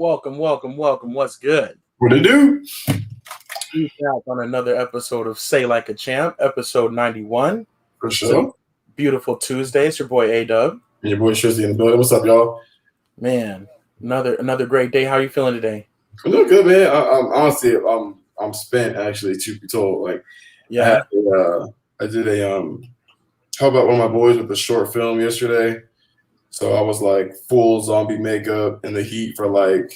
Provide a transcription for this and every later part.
Welcome. What's good? What it do? We're back on another episode of Say Like a Champ, episode 91. For sure. Beautiful Tuesday. It's your boy A-Dub. And your boy Shizzy in the building. What's up, y'all? Man, another great day. How are you feeling today? I'm doing good, man. I'm honestly, I'm spent actually. Truth be told, like, Yeah. I did a help out one of my boys with a short film yesterday. So I was like full zombie makeup in the heat for like,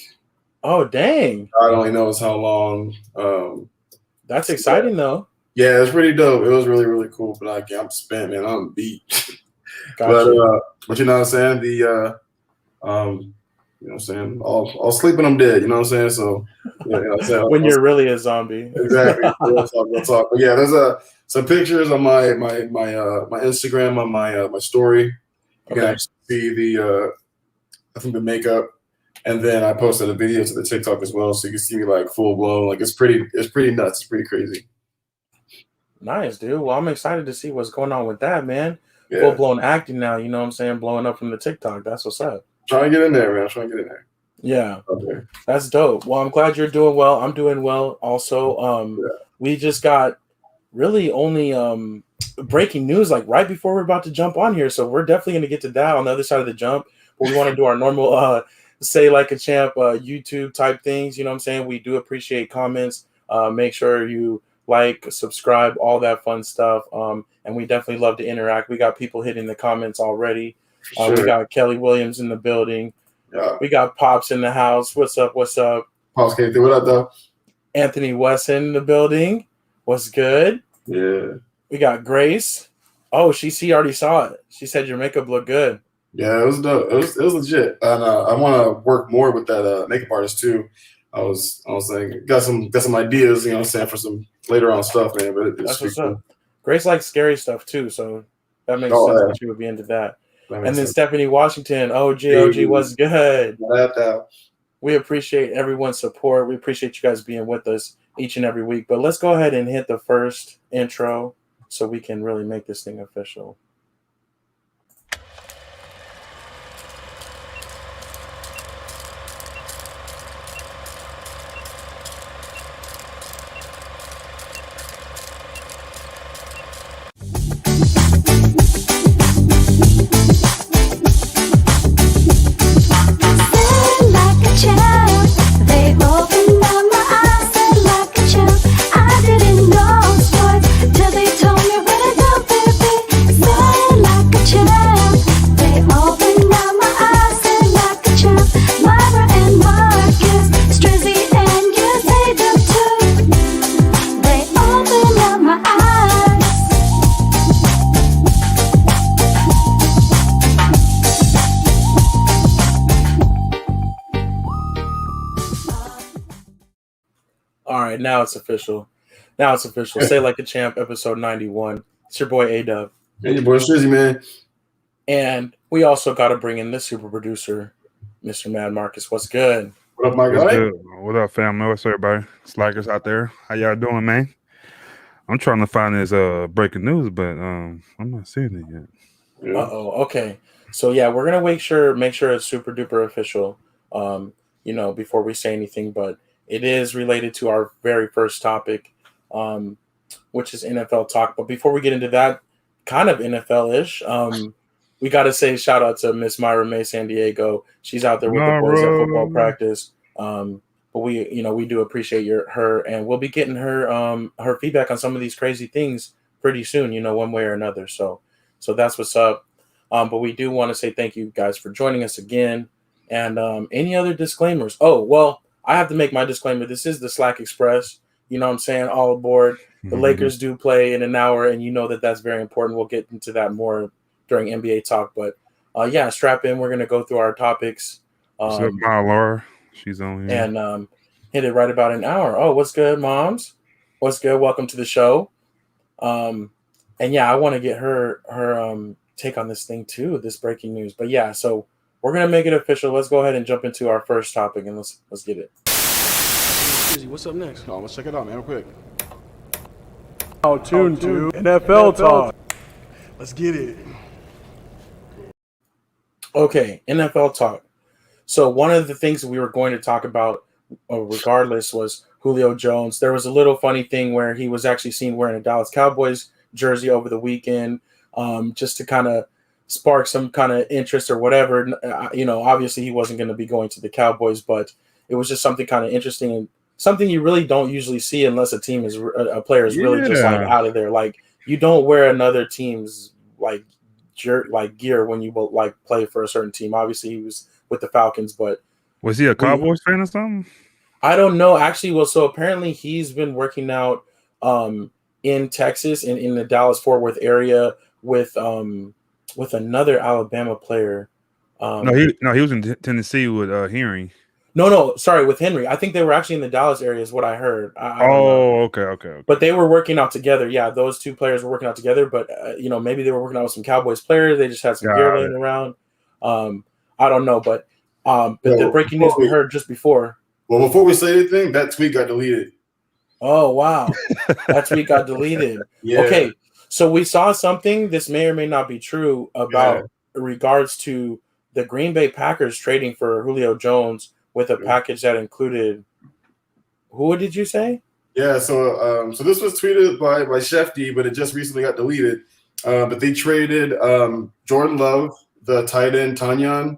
oh dang, God only knows how long. That's exciting though. Yeah, it was pretty dope. It was really, really cool. But like, yeah, I'm spent, man. I'm beat. Gotcha. But you know what I'm saying? You know what I'm saying? I'll sleep when I'm dead. You know what I'm saying? So yeah, you know what I'm saying? When you're really a zombie. Exactly. We'll talk. But yeah, there's some pictures on my Instagram on my story. You can actually see the the makeup, and then I posted a video to the TikTok as well, so you can see me like full blown. Like it's pretty nuts. It's pretty crazy. Nice, dude. Well, I'm excited to see what's going on with that, man. Yeah. Full blown acting now. You know what I'm saying? Blowing up from the TikTok. That's what's up. Trying to get in there, man. Trying to get in there. Yeah. Okay. That's dope. Well, I'm glad you're doing well. I'm doing well also. We just got really only breaking news like right before we're about to jump on here. So we're definitely going to get to that on the other side of the jump. But we want to do our normal Say Like a Champ YouTube type things. You know what I'm saying? We do appreciate comments. Make sure you like, subscribe, all that fun stuff. And we definitely love to interact. We got people hitting the comments already. Sure. We got Kelly Williams in the building. Yeah. We got Pops in the house. What's up? Pops came through. What up, though? Anthony Wesson in the building. What's good? Yeah. We got Grace. Oh, she already saw it. She said your makeup looked good. Yeah, it was dope. It was legit. And I want to work more with that makeup artist too. I was saying got some ideas, you know what I'm saying, for some later on stuff, man. But that's what's up. Grace likes scary stuff too, so that makes sense that she would be into that. And then sense. Stephanie Washington, OG, what's good? We appreciate everyone's support. We appreciate you guys being with us each and every week. But let's go ahead and hit the first intro so we can really make this thing official. Now it's official. Say Like a Champ, episode 91. It's your boy A-Dub. And your boy Shizzy, man. And we also got to bring in the super producer, Mr. Mad Marcus. What's good? What up, my guy? What up, family? What's up, everybody? Slackers out there. How y'all doing, man? I'm trying to find this breaking news, but I'm not seeing it yet. Yeah. Okay. So yeah, we're gonna make sure it's super duper official. Before we say anything, but it is related to our very first topic, which is NFL talk. But before we get into that, kind of NFL-ish, we got to say shout out to Miss Myra May San Diego. She's out there with the boys at football practice. But we do appreciate her, and we'll be getting her feedback on some of these crazy things pretty soon. One way or another. So that's what's up. But we do want to say thank you guys for joining us again. And any other disclaimers? Oh well. I have to make my disclaimer. This is the SLAC Express. You know what I'm saying? All aboard. The Lakers do play in an hour, and you know that's very important. We'll get into that more during NBA talk. But, strap in. We're going to go through our topics. What's up, my Laura? She's on here. And hit it right about an hour. Oh, what's good, moms? What's good? Welcome to the show. I want to get her take on this thing too, this breaking news. But, so – we're going to make it official. Let's go ahead and jump into our first topic, and let's get it. What's up next? Oh, let's check it out, man, real quick. Tune to NFL talk. Let's get it. Okay, NFL talk. So one of the things that we were going to talk about, regardless, was Julio Jones. There was a little funny thing where he was actually seen wearing a Dallas Cowboys jersey over the weekend, just to kind of spark some kind of interest or whatever. Obviously he wasn't going to be going to the Cowboys, but it was just something kind of interesting and something you really don't usually see unless a player is really just like out of there. Like you don't wear another team's like gear when you like play for a certain team. Obviously he was with the Falcons, but was he a Cowboys fan or something? I don't know actually. Well, so apparently he's been working out in Texas and in the Dallas Fort Worth area with another Alabama player. No, he was in Tennessee with Henry. No, sorry, with Henry. I think they were actually in the Dallas area, is what I heard. I don't know. Okay. But they were working out together. Yeah, those two players were working out together. But maybe they were working out with some Cowboys players. They just had some gear laying around. I don't know, but the breaking news we heard just before. Well, before we say anything, that tweet got deleted. Oh wow, that tweet got deleted. Yeah. Okay, so we saw something. This may or may not be true about regards to the Green Bay Packers trading for Julio Jones with a package that included. Who did you say? Yeah, so this was tweeted by Shefty, but it just recently got deleted. But they traded Jordan Love, the tight end Tanyan,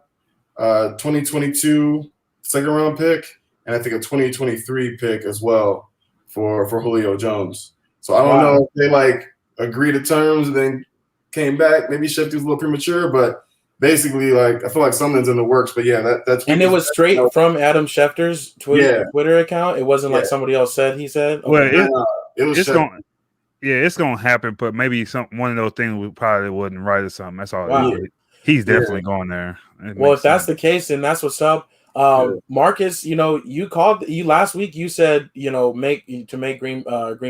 2022 second-round pick, and I think a 2023 pick as well for Julio Jones. So I don't know if they like agreed to terms and then came back. Maybe Shefty was a little premature, but basically, like I feel like something's in the works. But yeah, that's and it was straight from Adam Schefter's Twitter account. It wasn't like somebody else said. He said, okay. "Well, it's gonna happen, but maybe one of those things we probably wasn't right or something." That's all. Wow. He's definitely going there. Well, if that's the case, then that's what's up. Marcus, you called last week. You said make Green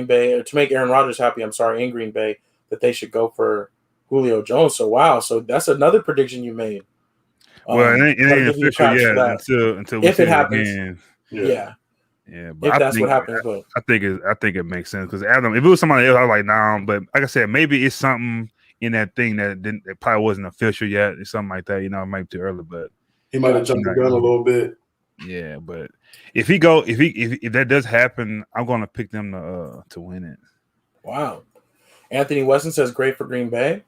Bay, or to make Aaron Rodgers happy. I'm sorry, in Green Bay, that they should go for Julio Jones. So wow, so that's another prediction you made. Well, it ain't official yet until we if see it happens. Again. Yeah. But if that's what happens, but I think it makes sense because Adam, if it was somebody else, I was like, nah. But like I said, maybe it's something in that thing that probably wasn't official yet, or something like that. It might be too early, but he might have jumped the gun a little bit. Yeah, but if that does happen, I'm going to pick them to win it. Wow. Anthony Weston says great for Green Bay.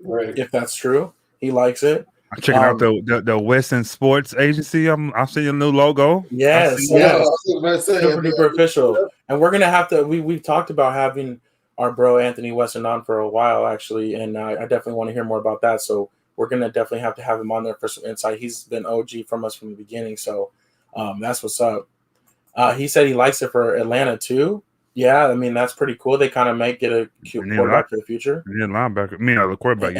Right. If that's true, he likes it. I'm checking out the Weston Sports Agency. I'm seeing a new logo. Yes. Super duper official. And we're gonna have to. We've talked about having our bro Anthony Weston on for a while actually, and I definitely want to hear more about that. So we're gonna definitely have to have him on there for some insight. He's been OG from us from the beginning, so that's what's up. He said he likes it for Atlanta too. Yeah, I mean that's pretty cool. They kind of might get a cute quarterback for the future. Yeah, linebacker. The quarterback.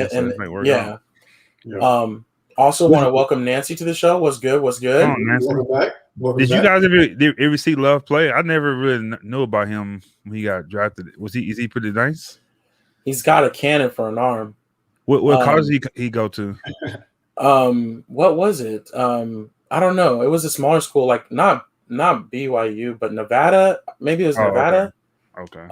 Also want to welcome Nancy to the show. What's good? Oh, Welcome back. Did you guys ever see Love play? I never really knew about him when he got drafted. Is he pretty nice? He's got a cannon for an arm. What college did he go to? What was it? I don't know. It was a smaller school, like not BYU, but Nevada. Maybe it was Nevada. Okay.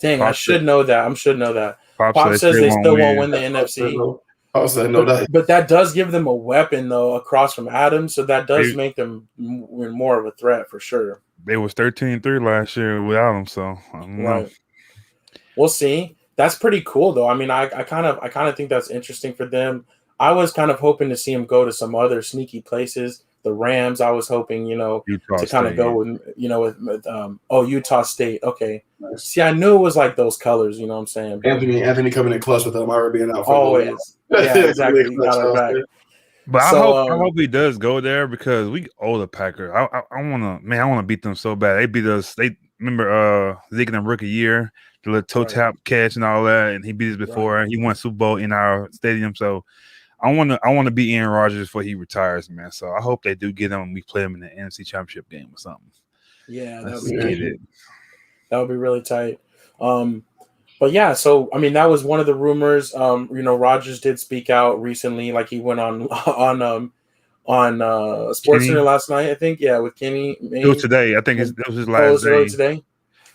Dang, Pop I should know that. I should know that. Pop says they still won't win the NFC. But that does give them a weapon though across from Adams, so that does make them more of a threat for sure. They was 13-3 last year without him, so I don't know. We'll see. That's pretty cool though. I mean, I kind of think that's interesting for them. I was kind of hoping to see him go to some other sneaky places. The Rams, I was hoping, to kind of go with, with Utah State. Okay. Nice. See, I knew it was like those colors, you know what I'm saying? Anthony coming in clutch with them already being out. Always. Yeah, exactly. He got it back. But I hope he does go there because we owe the Packers. I want to beat them so bad. They beat us. They remember Zeke in the rookie year, the little toe tap catch and all that, and he beat us before. Right. He won Super Bowl in our stadium, so I want to beat Aaron Rodgers before he retires, man. So I hope they do get him and we play him in the NFC Championship game or something. Yeah, that would be really tight. But yeah, so I mean that was one of the rumors. Rodgers did speak out recently, like he went on SportsCenter last night, I think. Yeah, with Kenny. It was today. I think it was his last day. Today.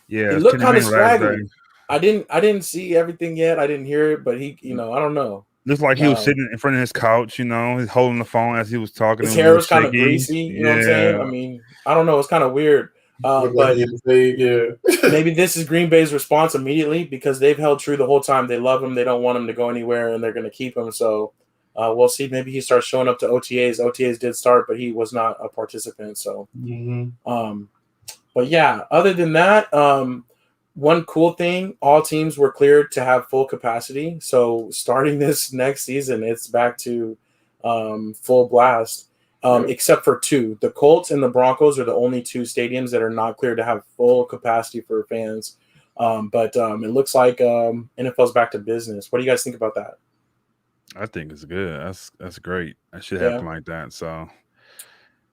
Yeah, it looked kind of scraggly. I didn't see everything yet. I didn't hear it, but he, I don't know. Looks like he was sitting in front of his couch, he's holding the phone as he was talking. His hair was kind of greasy, you know what I'm saying? I mean, I don't know, it's kind of weird. But maybe this is Green Bay's response immediately because they've held true the whole time. They love him. They don't want him to go anywhere, and they're going to keep him. So we'll see. Maybe he starts showing up to OTAs. OTAs did start, but he was not a participant. So, but yeah, other than that, one cool thing, all teams were cleared to have full capacity. So starting this next season, it's back to full blast. Except for two. The Colts and the Broncos are the only two stadiums that are not cleared to have full capacity for fans. But it looks like NFL's back to business. What do you guys think about that? I think it's good. That's great. That should happen like that. So,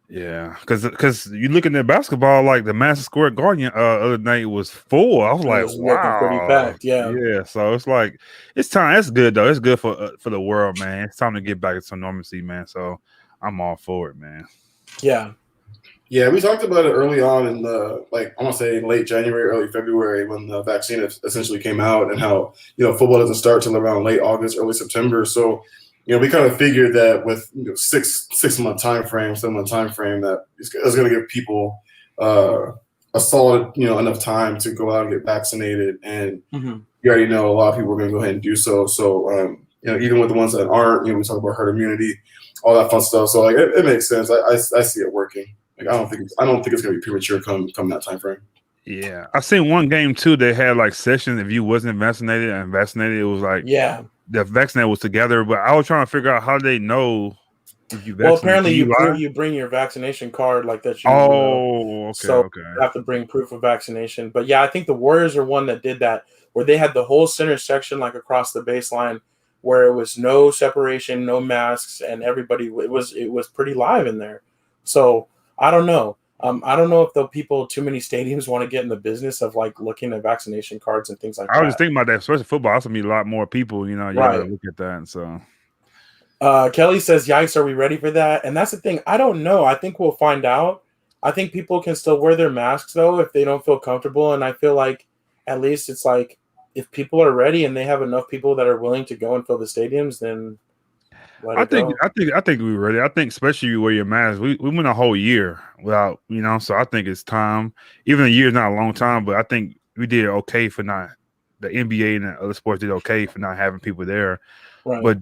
yeah, because you looking at basketball, like the Madison Square Garden other night was full. I was like, wow, pretty packed. Yeah. So it's like it's time. It's good though. It's good for the world, man. It's time to get back to some normalcy, man. So. I'm all for it, man. Yeah, we talked about it early on in the I want to say late January, early February when the vaccine essentially came out, and how football doesn't start till around late August, early September. So we kind of figured that with 6 month time frame, 7 month time frame, that it's going to give people a solid enough time to go out and get vaccinated, and you already know a lot of people are going to go ahead and do so. So even with the ones that aren't, we talk about herd immunity, all that fun stuff. So it makes sense. I see it working. I don't think it's gonna be premature come that time frame. Yeah, I seen one game too. They had like sessions if you wasn't vaccinated and vaccinated. It was like the vaccinated was together. But I was trying to figure out how they know if you vaccinated. Well, apparently you bring your vaccination card like that. Okay. So you have to bring proof of vaccination. But yeah, I think the Warriors are one that did that, where they had the whole center section like across the baseline, where it was no separation, no masks, and everybody it was pretty live in there. So I don't know. I don't know if too many stadiums want to get in the business of like looking at vaccination cards and things like that. I was just thinking about that, especially football. It's gonna be a lot more people. You gotta look at that. So Kelly says, "Yikes, are we ready for that?" And that's the thing. I don't know. I think we'll find out. I think people can still wear their masks though if they don't feel comfortable. And I feel like at least it's like, if people are ready and they have enough people that are willing to go and fill the stadiums, then I think we're ready. I think especially you wear your mask. We went a whole year without, so I think it's time. Even a year is not a long time, but I think we did okay for not the NBA and the other sports did okay for not having people there. Right. But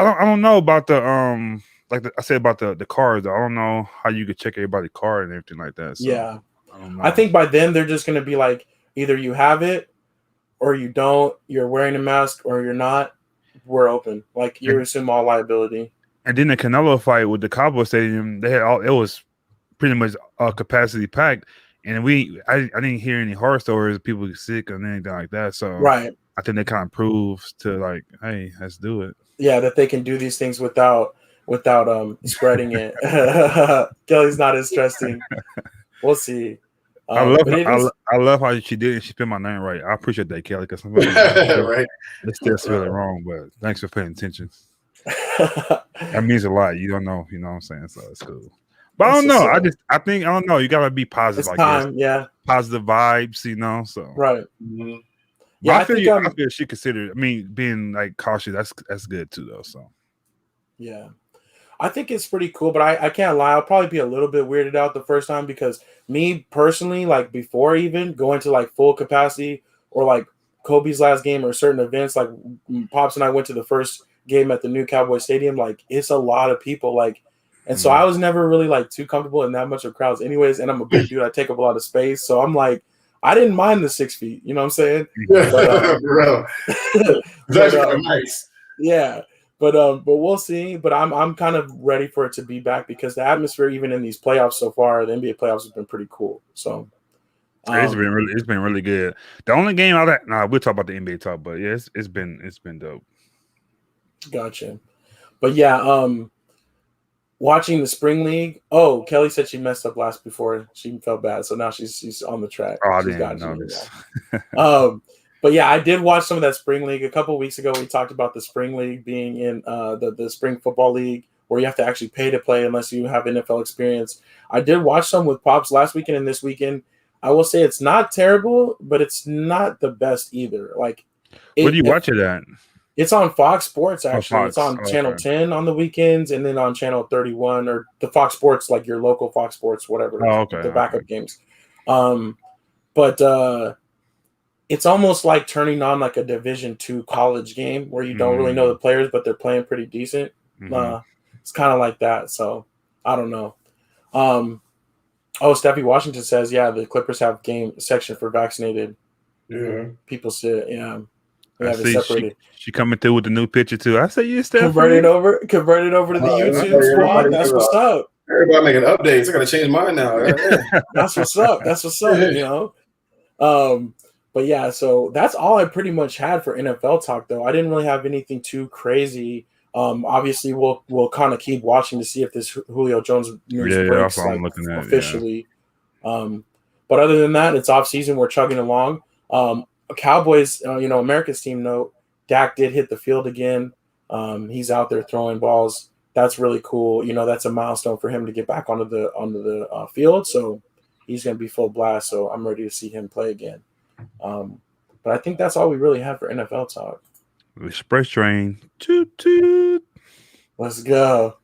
I don't know about the I said about the cars. I don't know how you could check everybody's car and everything like that. So, yeah. I think by then they're just gonna be like, either you have it or you don't, you're wearing a mask or you're not, we're open. Like you assume all liability. And then the Canelo fight with the Cowboy Stadium, it was pretty much capacity packed. And I didn't hear any horror stories of people sick or anything like that. So I think that kind of proves to like, hey, let's do it. Yeah, that they can do these things without spreading it. Kelly's not as trusting. We'll see. I love how she did it. She spelled my name right. I appreciate that, Kelly, because somebody it's still really wrong, but thanks for paying attention. That means a lot. You don't know, what I'm saying? So it's cool. But I don't know. I don't know. You gotta be positive. It's time, positive vibes, so right. Mm-hmm. Yeah, I feel she considered. Being like cautious. That's good too, though. So yeah. I think it's pretty cool, but I can't lie. I'll probably be a little bit weirded out the first time because me personally, like before even going to like full capacity or like Kobe's last game or certain events, like Pops and I went to the first game at the new Cowboy Stadium, like it's a lot of people, like, and so I was never really like too comfortable in that much of crowds anyways. And I'm a big dude. I take up a lot of space. So I'm like, I didn't mind the 6 feet, you know what I'm saying? But, bro, that's nice. Yeah. But we'll see. But I'm kind of ready for it to be back because the atmosphere, even in these playoffs so far, the NBA playoffs has been pretty cool. So it's been really good. The only game we'll talk about the NBA talk, but yeah, it's been dope. Gotcha. But yeah, watching the spring league. Oh, Kelly said she messed up last before. She felt bad, so now she's on the track. Oh, I didn't know this. But yeah, I did watch some of that spring league. A couple of weeks ago, we talked about the spring league being in the spring football league where you have to actually pay to play unless you have NFL experience. I did watch some with Pops last weekend and this weekend. I will say it's not terrible, but it's not the best either. Like, where do you watch it at? It's on Fox Sports, Oh, actually. It's Fox. on Channel Okay. 10 on the weekends, and then on Channel 31 or the Fox Sports, like your local Fox Sports, whatever, Oh, okay. the backup games. But it's almost like turning on like a Division II college game where you don't really know the players, but they're playing pretty decent. It's kind of like that. So I don't know. Steffi Washington says, yeah, the Clippers have game section for vaccinated people. Sit, yeah. They have it separated. She coming through with the new picture too. I say you, Steph. Convert it over to the YouTube stream. That's what's up. Everybody making updates. I gotta change mine now. That's what's up. That's what's up. You know. But yeah, so that's all I pretty much had for NFL talk, though. I didn't really have anything too crazy. Obviously, we'll kind of keep watching to see if this Julio Jones news breaks like, officially. Yeah. But other than that, it's off season. We're chugging along. Cowboys, America's team note, Dak did hit the field again. He's out there throwing balls. That's really cool. You know, that's a milestone for him to get back onto the field. So he's going to be full blast. So I'm ready to see him play again. But I think that's all we really have for NFL talk. Express train. Toot toot. Let's go.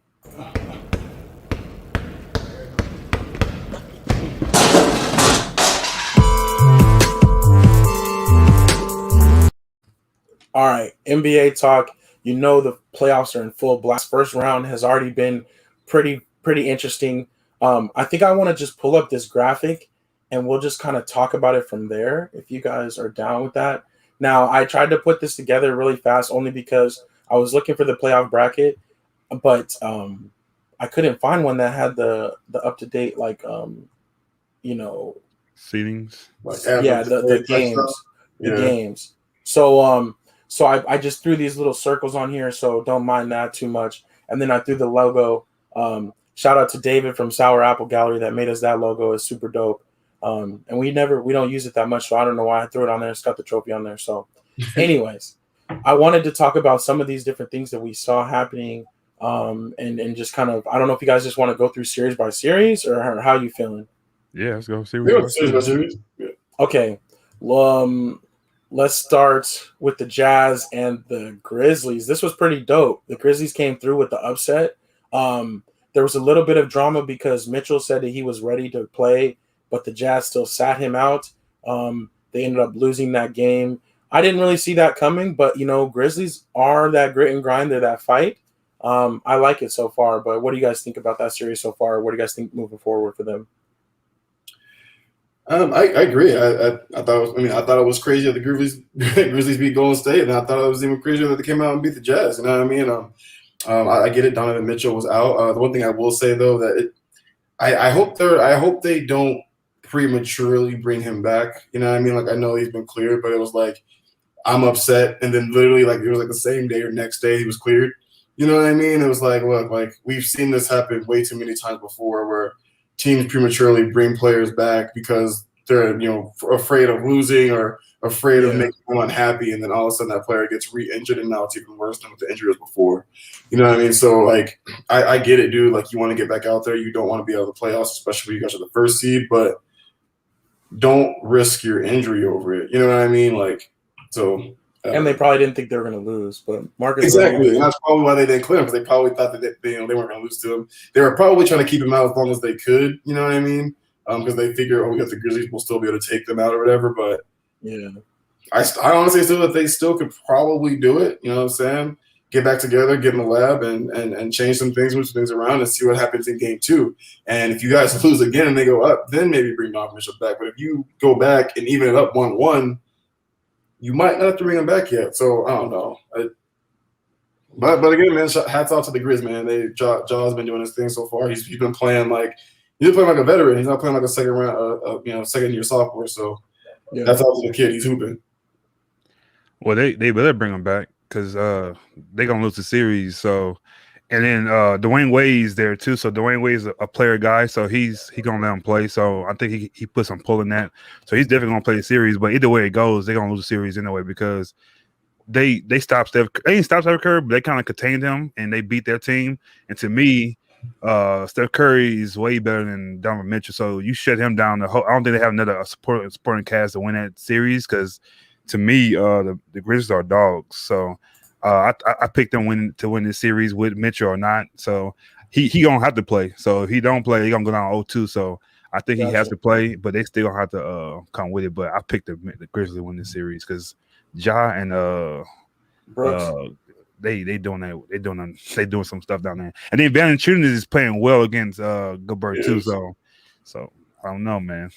All right, NBA talk. You know the playoffs are in full blast. First round has already been pretty interesting. I think I want to just pull up this graphic and we'll just kind of talk about it from there if you guys are down with that. Now, I tried to put this together really fast only because I was looking for the playoff bracket, but I couldn't find one that had the up-to-date, like, seedings. Like, the games. The games. So I just threw these little circles on here, so don't mind that too much. And then I threw the logo. Shout out to David from Sour Apple Gallery that made us that logo. It's super dope. And we don't use it that much, so I don't know why I threw it on there. It's got the trophy on there. So anyways, I wanted to talk about some of these different things that we saw happening, and just kind of, I don't know if you guys just want to go through series by series or how you feeling. Yeah, let's go series by series. Yeah. Okay. Let's start with the Jazz and the Grizzlies. This was pretty dope. The Grizzlies came through with the upset. There was a little bit of drama because Mitchell said that he was ready to play, but the Jazz still sat him out. They ended up losing that game. I didn't really see that coming, but, Grizzlies are that grit and grind. They're that fight. I like it so far, but what do you guys think about that series so far? What do you guys think moving forward for them? I agree. I thought it was crazy that the Grizzlies beat Golden State, and I thought it was even crazier that they came out and beat the Jazz. You know what I mean? I get it. Donovan Mitchell was out. The one thing I will say though that I hope they don't prematurely bring him back. You know what I mean? Like, I know he's been cleared, but it was like, I'm upset, and then literally like it was like the same day or next day he was cleared. You know what I mean? It was like, look, like we've seen this happen way too many times before, where teams prematurely bring players back because they're afraid of losing or afraid of making them unhappy, and then all of a sudden that player gets re-injured, and now it's even worse than what the injury was before. You know what I mean? So like I get it, dude. Like, you want to get back out there, you don't want to be out of the playoffs, especially when you guys are the first seed, but don't risk your injury over it. You know what I mean? Like, so. And they probably didn't think they were going to lose, but Marcus. Exactly, and that's probably why they didn't clear him, because they probably thought that they weren't going to lose to him. They were probably trying to keep him out as long as they could. You know what I mean? Because they figure, we got the Grizzlies, we'll still be able to take them out or whatever. But yeah, I honestly feel that they still could probably do it. You know what I'm saying? Get back together, get in the lab, and change some things, move some things around, and see what happens in game 2. And if you guys lose again and they go up, then maybe bring Donovan Mitchell back. But if you go back and even it up 1-1. You might not have to bring him back yet, so I don't know. But again, man, hats off to the Grizz, man. Jaw's been doing his thing so far. He's been playing like a veteran. He's not playing like a second year sophomore. So that's off to the kid. He's hooping. Well, they better bring him back because they're gonna lose the series. So, and then Dwayne Wade's there too. So Dwayne Wade's a player guy, so he's gonna let him play. So I think he put some pull in that. So he's definitely gonna play the series. But either way it goes, they're gonna lose the series anyway because they stopped Steph. They didn't stop Steph Curry, but they kind of contained him and they beat their team. And to me, Steph Curry is way better than Donovan Mitchell. So you shut him down. I don't think they have another supporting cast to win that series because to me, the Grizzlies are dogs. So I picked them to win this series with Mitchell or not. So he gonna have to play. So if he don't play, he gonna go down 0-2. So I think he has to play, but they still gonna have to come with it. But I picked the Grizzlies to win this series because Ja and Brooks. They doing some stuff down there. And then Valanciunas is playing well against Gobert too. So I don't know, man.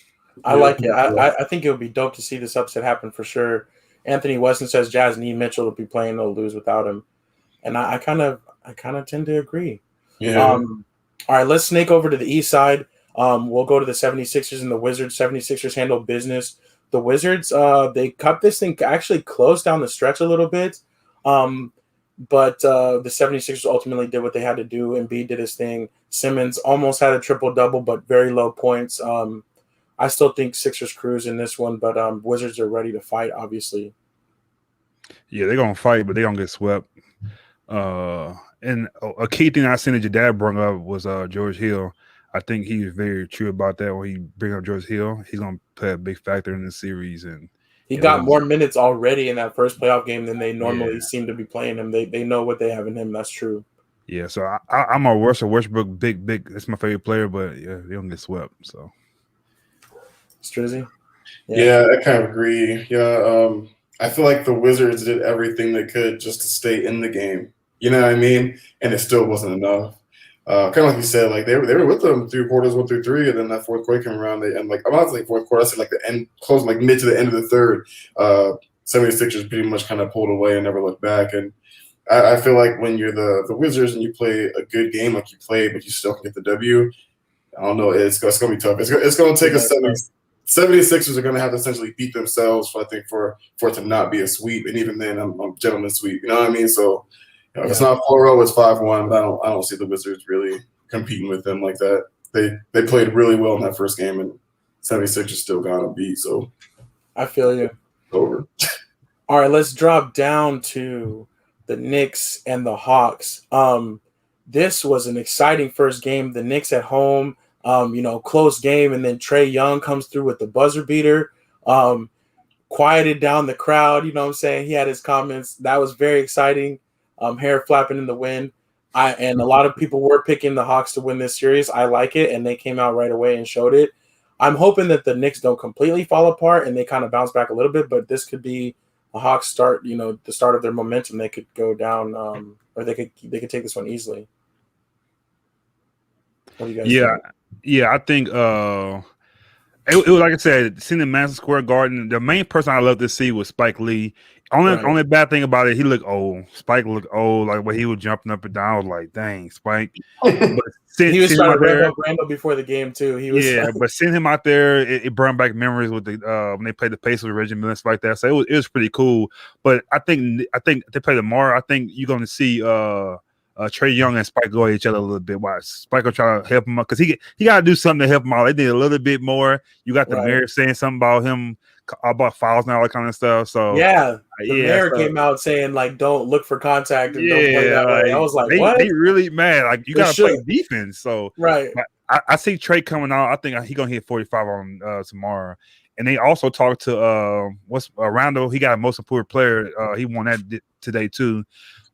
I like it. I think it would be dope to see this upset happen for sure. Anthony Weston says Jazz need Mitchell to be playing, they'll lose without him. And I kind of tend to agree. Yeah. All right, let's snake over to the east side. We'll go to the 76ers and the Wizards. 76ers handle business. The Wizards, they cut this thing actually close down the stretch a little bit. But the 76ers ultimately did what they had to do. Embiid did his thing. Simmons almost had a triple-double, but very low points. I still think Sixers cruise in this one, but Wizards are ready to fight, obviously. Yeah, they're going to fight, but they're going to get swept. And a key thing I seen that your dad brought up was George Hill. I think he was very true about that when he bring up George Hill. He's going to play a big factor in this series. And he got more minutes already in that first playoff game than they normally seem to be playing him. They know what they have in him. That's true. Yeah, so I'm a Westbrook big. That's my favorite player, but yeah, they don't get swept. So, Strizzy? Yeah, I kind of agree. Yeah, I feel like the Wizards did everything they could just to stay in the game. You know what I mean? And it still wasn't enough. Kind of like you said, like they were with them 3 quarters, 1 through 3, and then that fourth quarter came around. I'm not saying fourth quarter. I said like the end, close like mid to the end of the third. 76ers pretty much kind of pulled away and never looked back. And I feel like when you're the Wizards and you play a good game like you played, but you still can get the W, I don't know. It's going to be tough. It's going to take a 76ers are going to have to essentially beat themselves, I think, for it to not be a sweep. And even then, I'm gentleman sweep. You know what I mean? So if it's not 4-0, it's 5-1. But I don't see the Wizards really competing with them like that. They played really well in that first game, and 76ers still got them beat. So I feel you. Over. All right, let's drop down to the Knicks and the Hawks. This was an exciting first game. The Knicks at home, close game, and then Trae Young comes through with the buzzer beater, quieted down the crowd. You know what I'm saying? He had his comments. That was very exciting. Hair flapping in the wind. And a lot of people were picking the Hawks to win this series. I like it, and they came out right away and showed it. I'm hoping that the Knicks don't completely fall apart and they kind of bounce back a little bit, but this could be a Hawks start, the start of their momentum. They could go down, or they could take this one easily. What do you guys think? Yeah, I think it was like I said, seeing the Madison Square Garden. The main person I love to see was Spike Lee. Only bad thing about it, he looked old. Spike looked old, like when he was jumping up and down. I was like, dang, Spike. But he was trying to ramp up Randall before the game too. But seeing him out there, it brought back memories with the when they played the Pacers with Reggie Miller and stuff like that. So it was pretty cool. But I think they play tomorrow. I think you're going to see Trae Young and Spike go at each other a little bit. Why Spike will try to help him out because he got to do something to help him out. They did a little bit more. You got the mayor saying something about him about fouls and all that kind of stuff. So the mayor came out saying like, "Don't look for contact and don't play that way." I was like, "What?" They really mad. Like you got to play defense. So I see Trae coming out. I think he gonna hit 45 on tomorrow. And they also talked to Randall. He got a most improved player. He won that today too.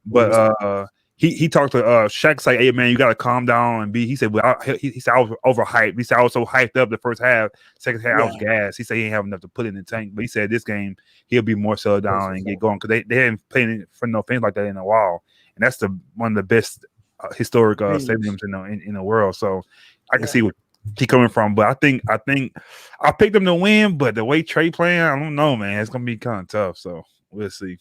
But he talked to Shaq. Like, hey man, you got to calm down and be. He said, well, he said I was overhyped. He said I was so hyped up the first half. Second half I was gassed. He said he didn't have enough to put in the tank. But he said this game he'll be more settled down and get going because they haven't played for no fans like that in a while. And that's one of the best historic stadiums in the world. So I can see what he coming from. But I think I picked them to win. But the way Trae playing, I don't know, man. It's gonna be kind of tough. So we'll see.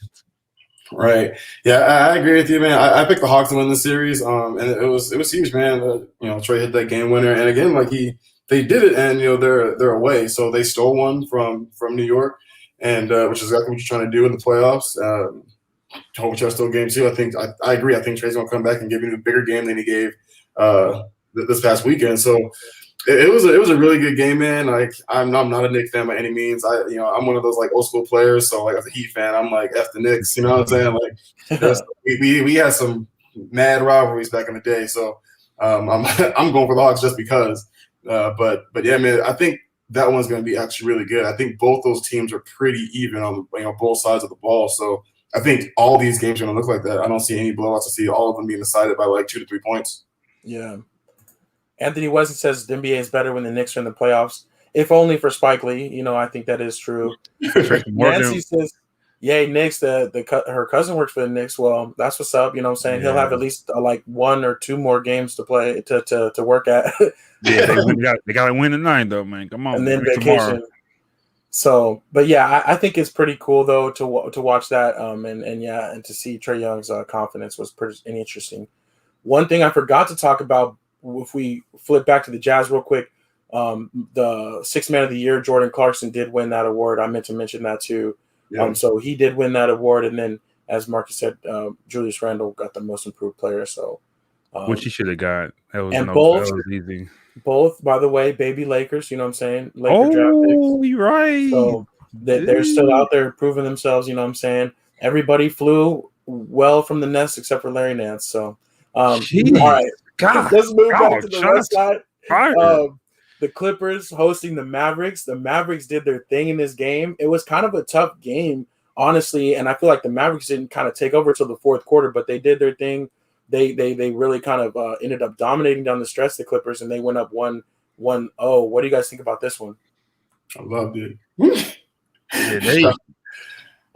Right. Yeah, I agree with you, man. I picked the Hawks to win the series, and it was huge, man. Trae hit that game winner, and again, like they did it, and they're away, so they stole one from New York, and which is exactly what you're trying to do in the playoffs. Hope you still game 2. I agree. I think Trae's gonna come back and give you a bigger game than he gave this past weekend. So. It was a really good game, man. Like I'm not a Knicks fan by any means. I'm one of those like old school players. So like as a Heat fan, I'm like F the Knicks. You know what I'm saying? Like we had some mad rivalries back in the day. So I'm going for the Hawks just because. But yeah, man, I think that one's going to be actually really good. I think both those teams are pretty even on both sides of the ball. So I think all these games are going to look like that. I don't see any blowouts. I see all of them being decided by like 2 to 3 points. Yeah. Anthony Wesley says the NBA is better when the Knicks are in the playoffs. If only for Spike Lee. I think that is true. Nancy says, yay, Knicks. Her cousin works for the Knicks. Well, that's what's up. You know what I'm saying? Yeah. He'll have at least like 1 or 2 more games to play to work at. Yeah, they got to win tonight, though, man. Come on. And then vacation. Tomorrow. So, but yeah, I think it's pretty cool though to watch that. And to see Trae Young's confidence was pretty interesting. One thing I forgot to talk about, if we flip back to the Jazz real quick, the Sixth Man of the Year, Jordan Clarkson, did win that award. I meant to mention that too. Yeah. So he did win that award, and then as Marcus said, Julius Randle got the Most Improved Player. So, which he should have got. That was easy. Both, by the way, baby Lakers. You know what I'm saying? You're right. So they're still out there proving themselves. You know what I'm saying? Everybody flew well from the nest except for Larry Nance. So, all right, let's move back to the West side. The Clippers hosting the Mavericks. The Mavericks did their thing in this game. It was kind of a tough game, honestly, and I feel like the Mavericks didn't kind of take over till the fourth quarter, but they did their thing. They really kind of ended up dominating down the stretch, the Clippers, and they went up 1-0. What do you guys think about this one? I loved it.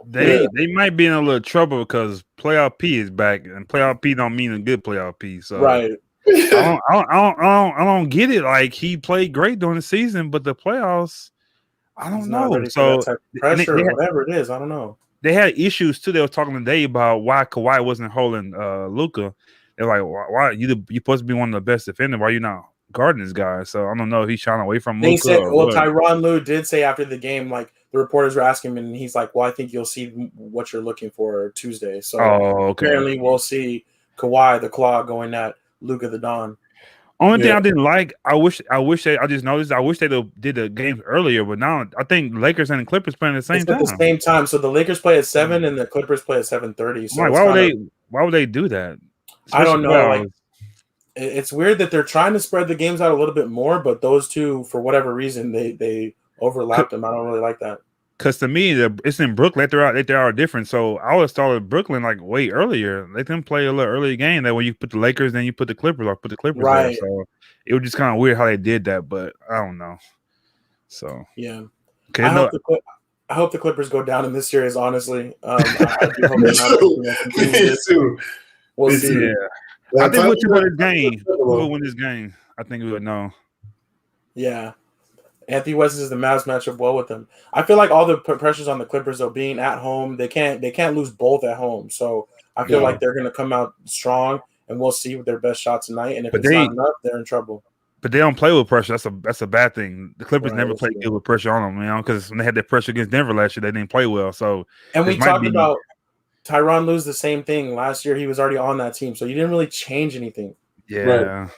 They might be in a little trouble because playoff P is back, and playoff P don't mean a good playoff P. So right. I don't get it. Like, he played great during the season, but the playoffs, I don't know. So pressure, whatever it is, I don't know. They had issues too. They were talking today about why Kawhi wasn't holding Luka. They're like, why you supposed to be one of the best defenders? Why are you not guarding this guy? So I don't know if he's trying away from Luka. They said, Tyronn Lue did say after the game, like the reporters were asking him, and he's like, "Well, I think you'll see what you're looking for Tuesday." So apparently, we'll see Kawhi the Claw going at Luka the Don. Only thing I didn't like, I wish I just noticed. I wish they did the games earlier, but now I think Lakers and the Clippers playing at the same time. At the same time, so the Lakers play at 7 and the Clippers play at 7:30. So why would they do that? I don't know. Like, it's weird that they're trying to spread the games out a little bit more, but those two, for whatever reason, they overlapped them. I don't really like that. Because to me, it's in Brooklyn. They are different. So I would start with Brooklyn like way earlier. Let them play a little early game. That when you put the Lakers, then you put the Clippers, or put the Clippers right. there. So it was just kind of weird how they did that, but I don't know. So yeah, okay, I hope the Clippers go down in this series. Honestly, I do hope Me too. We'll see. Yeah. I think we'll win this game. I think we would know. Yeah. Anthony Wesley is the Mavs matchup well with them. I feel like all the pressures on the Clippers, though, being at home, they can't lose both at home. So I feel like they're going to come out strong, and we'll see with their best shot tonight. And if it's not enough, they're in trouble. But they don't play with pressure. That's a bad thing. The Clippers never played good with pressure on them, because when they had that pressure against Denver last year, they didn't play well. So and we talked about Tyronn Lue's the same thing. Last year, he was already on that team, so you didn't really change anything. Yeah. Right.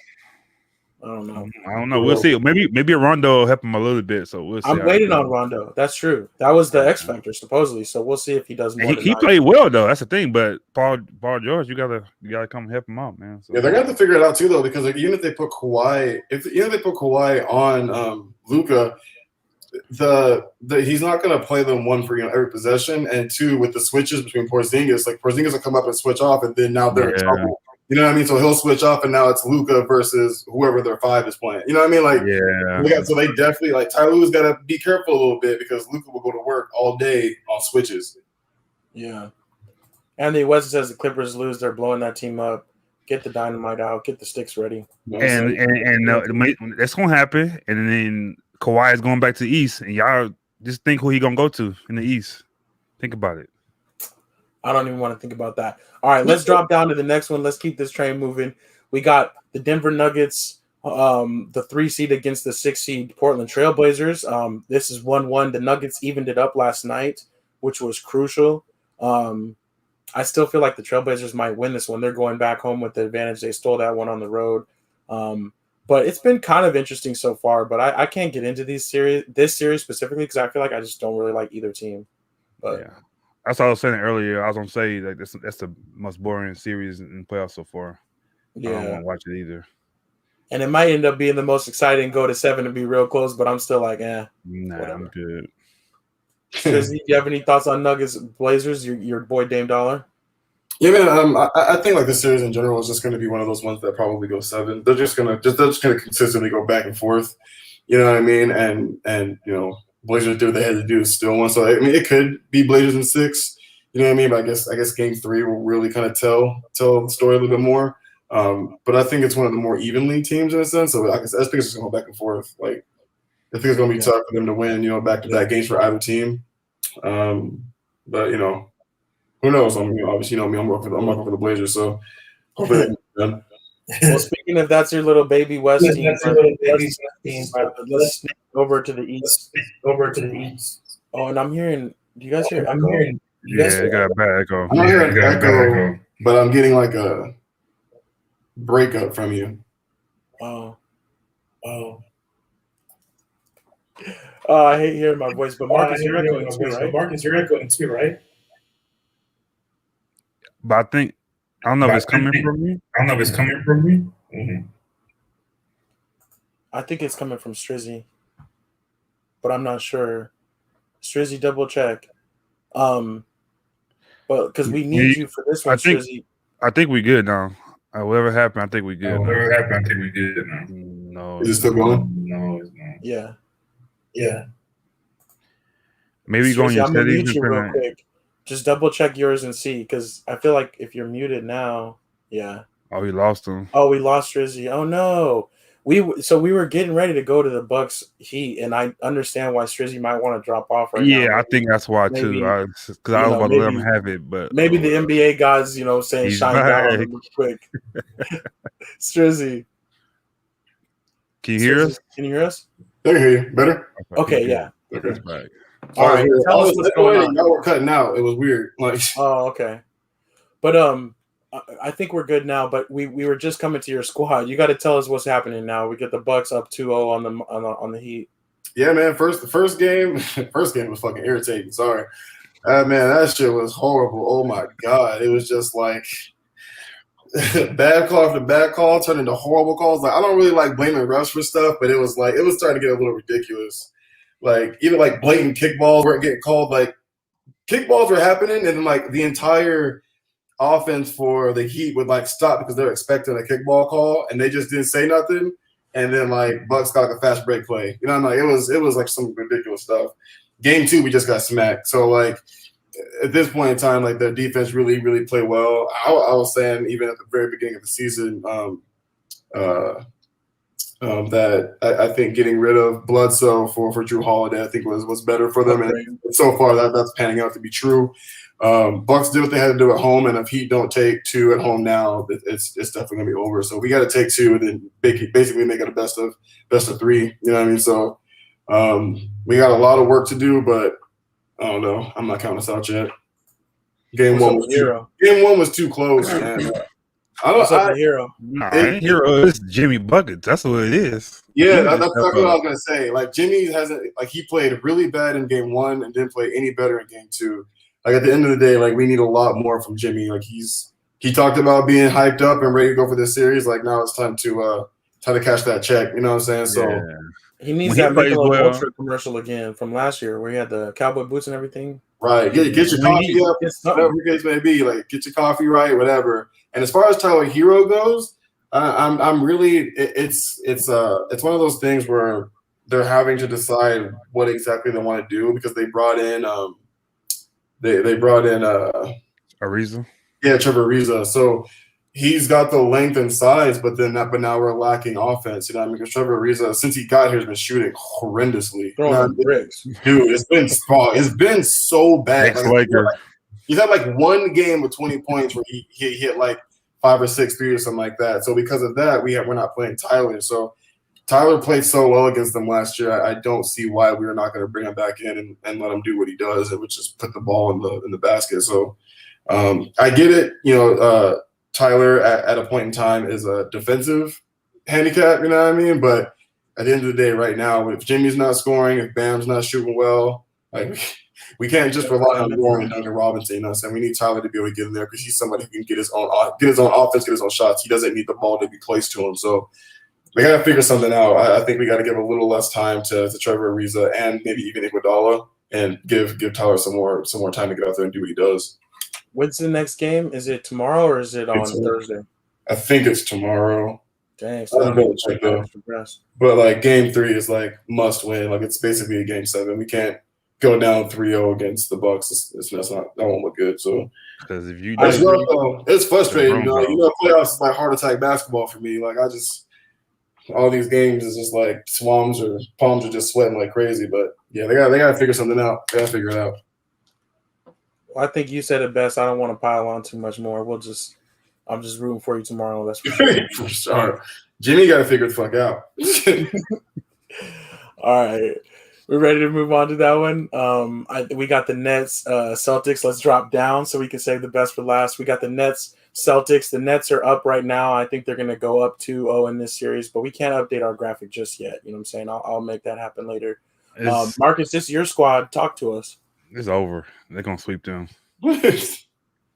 I don't know. We'll see. Maybe Rondo will help him a little bit. So we'll see. I'm waiting on Rondo. That's true. That was the X factor supposedly. So we'll see if he does more. He played well though. That's the thing. But Paul George, you gotta come help him out, man. So. Yeah, they're gonna have to figure it out too though, because like, even if they put Kawhi, on Luka, he's not gonna play them one for every possession, and two with the switches between Porzingis. Like Porzingis will come up and switch off, and then now they're in trouble. You know what I mean? So he'll switch off, and now it's Luka versus whoever their 5 is playing. You know what I mean? Like, so they definitely Ty Lue's got to be careful a little bit because Luka will go to work all day on switches. Yeah. Anthony West says the Clippers lose, they're blowing that team up. Get the dynamite out. Get the sticks ready. And that's gonna happen. And then Kawhi is going back to the East, and y'all just think who he gonna go to in the East. Think about it. I don't even want to think about that. All right, let's drop down to the next one. Let's keep this train moving. We got the Denver Nuggets, the 3 seed against the 6 seed Portland Trailblazers. This is 1-1. The Nuggets evened it up last night, which was crucial. I still feel like the Trailblazers might win this one. They're going back home with the advantage. They stole that one on the road. But it's been kind of interesting so far. But I can't get into this series specifically because I feel like I just don't really like either team. But yeah. That's what I was saying earlier. I was gonna say that that's the most boring series in playoffs so far. Yeah. I don't want to watch it either. And it might end up being the most exciting, go to 7 and be real close, but I'm still like, Nah, whatever. I'm good. Strizzy, do you have any thoughts on Nuggets Blazers? Your boy Dame Dollar. Yeah, man. I think like the series in general is just going to be one of those ones that probably go 7. They're just gonna consistently go back and forth. You know what I mean? And Blazers do what they had to do, still one. So I mean, it could be Blazers in 6. You know what I mean? But I guess Game 3 will really kind of tell the story a little bit more. But I think it's one of the more evenly teams in a sense. So I think it's just going to go back and forth. Like I think it's going to be tough for them to win, back-to-back games for either team. But who knows? Obviously, I'm rocking for the Blazers, so hopefully they can. Well, speaking of that's your little baby West team, let's sneak over to the East. Oh, and I'm hearing. Do you guys hear? I'm hearing. Yeah, it got a bad echo. I'm not hearing echo, but I'm getting like a breakup from you. Oh, I hate hearing my voice, but Marcus, you're echoing too, right? But I don't know if it's coming from me. Mm-hmm. I think it's coming from Strizzy, but I'm not sure. Strizzy, double check. But because we need you for this one, Strizzy. I think we good now. Whatever happened, I think we good. No. Is it still going? No, it's not. Yeah. Maybe Strizzy, go on your I'm gonna settings mute you real quick. Just double check yours and see, because I feel like if you're muted now, yeah. Oh, we lost him. Oh, we lost Strizzy. Oh no. We were getting ready to go to the Bucks Heat, and I understand why Strizzy might want to drop off right now. Yeah, I think that's why too. Because I was about to let him have it, but maybe the NBA guys, saying shine down on him real quick. Strizzy, can you hear us? Can you hear us? I can hear you better. Okay, yeah. Okay. Back. All right, tell us what's going on. Y'all were cutting out. It was weird. Oh, okay. But I think we're good now. But we were just coming to your squad. You got to tell us what's happening now. We get the Bucks up 2-0 on the Heat. Yeah, man. The first game was fucking irritating. Sorry, man. That shit was horrible. Oh my god, it was just like bad call after bad call turned into horrible calls. Like I don't really like blaming refs for stuff, but it was starting to get a little ridiculous. Like even like blatant kickballs weren't getting called. Like kickballs were happening, and then like the entire offense for the Heat would like stop because they're expecting a kickball call, and they just didn't say nothing. And then like Bucks got like a fast break play. I'm like it was like some ridiculous stuff. Game 2, we just got smacked. So like at this point in time, like their defense really, really played well. I was saying even at the very beginning of the season, that I think getting rid of Bledsoe for Drew Holiday, I think was better for them. And so far that's panning out to be true. Bucks did what they had to do at home, and if Heat don't take 2 at home now, it's definitely gonna be over. So we got to take 2 and then basically make it a best of 3. You know what I mean? So we got a lot of work to do, but I don't know. I'm not counting us out yet. Game 1 was too close, man. Hero? Hero is Jimmy Buckets. That's what it is. Yeah, that's what I was gonna say. Like Jimmy hasn't he played really bad in game 1 and didn't play any better in game 2. Like at the end of the day, like we need a lot more from Jimmy. Like he talked about being hyped up and ready to go for this series. Like now it's time to cash that check. You know what I'm saying? So he needs that Michelob Ultra commercial again from last year where he had the cowboy boots and everything. Right. Get your coffee up, whatever the case may be. Like get your coffee right, whatever. And as far as Tyler Hero goes, I'm really it's one of those things where they're having to decide what exactly they want to do because they brought in they brought in Ariza. Yeah, Trevor Ariza. So he's got the length and size, but now we're lacking offense. You know what I mean? Because Trevor Ariza, since he got here, has been shooting horrendously. Bricks. Dude, it's been so bad. He's had like one game with 20 points where he hit like 5 or 6 threes or something like that. So because of that, we're not playing Tyler. So Tyler played so well against them last year. I don't see why we're not going to bring him back in and let him do what he does, which is put the ball in the basket. So I get it. Tyler at a point in time is a defensive handicap. You know what I mean? But at the end of the day, right now, if Jimmy's not scoring, if Bam's not shooting well, like we can't just rely on Warren and Duncan Robinson. You know what I'm saying? We need Tyler to be able to get in there because he's somebody who can get his own offense, get his own shots. He doesn't need the ball to be placed to him. So we got to figure something out. I think we got to give a little less time to Trevor Ariza and maybe even Iguodala and give Tyler some more time to get out there and do what he does. When's the next game? Is it tomorrow or is it on Thursday? I think it's tomorrow. Dang, so I don't check that extra rest. But like game 3 is like must win. Like it's basically a game 7. We can't go down 3-0 against the Bucks. It's not, that won't look good. So because if you it's frustrating. You know, playoffs is like heart attack basketball for me. Like all these games is just like palms are just sweating like crazy. But yeah, they gotta figure something out. They gotta figure it out. Well, I think you said it best. I don't want to pile on too much more. I'm just rooting for you tomorrow. That's for sure. For sure. Jimmy got to figure the fuck out. All right. We're ready to move on to that one. We got the Nets, Celtics. Let's drop down so we can save the best for last. We got the Nets, Celtics. The Nets are up right now. I think they're going to go up 2-0 in this series, but we can't update our graphic just yet. You know what I'm saying? I'll make that happen later. Marcus, this is your squad. Talk to us. It's over. They're going to sweep them.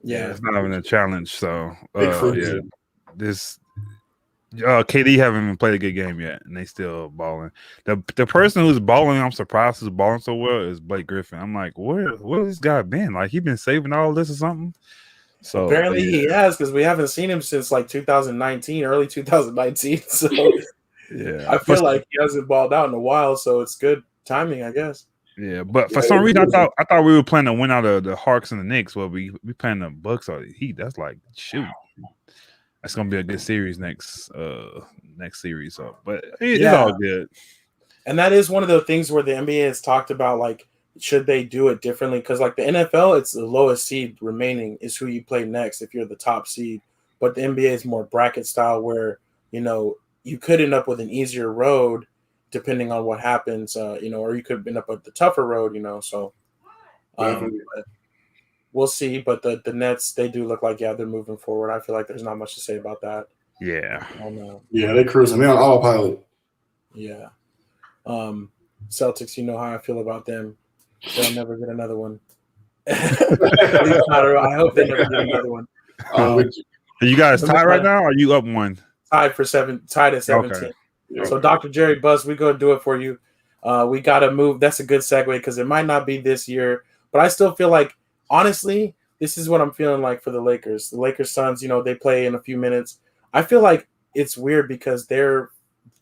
Yeah, it's not even a challenge. So, this KD haven't even played a good game yet, and they still balling. The person who's balling, I'm surprised who's balling so well is Blake Griffin. I'm like, where has this guy been? Like he been saving all this or something? So apparently he has because we haven't seen him since like 2019, early 2019. So yeah, I feel like he hasn't balled out in a while. So it's good timing, I guess. Yeah, but for some reason I thought we were playing to win out of the Hawks and the Knicks. Well, we playing the Bucks or the Heat. That's like shoot. That's gonna be a good series next series. So, but it's all good. And that is one of the things where the NBA has talked about, like, should they do it differently? Because like the NFL, it's the lowest seed remaining is who you play next if you're the top seed. But the NBA is more bracket style, where you could end up with an easier road depending on what happens, or you could end up with the tougher road, So we'll see. But the Nets, they do look like they're moving forward. I feel like there's not much to say about that. Yeah. Yeah, they're cruising. They're on autopilot. Yeah. Celtics, you know how I feel about them. They'll never get another one. I hope they never get another one. Are you guys tied right now? Or are you up one? Tied at 17. Okay. So Dr. Jerry Buzz, we're going to do it for you. We got to move. That's a good segue because it might not be this year, but I still feel like, honestly, this is what I'm feeling like for the Lakers. The Lakers Suns, they play in a few minutes. I feel like it's weird because they're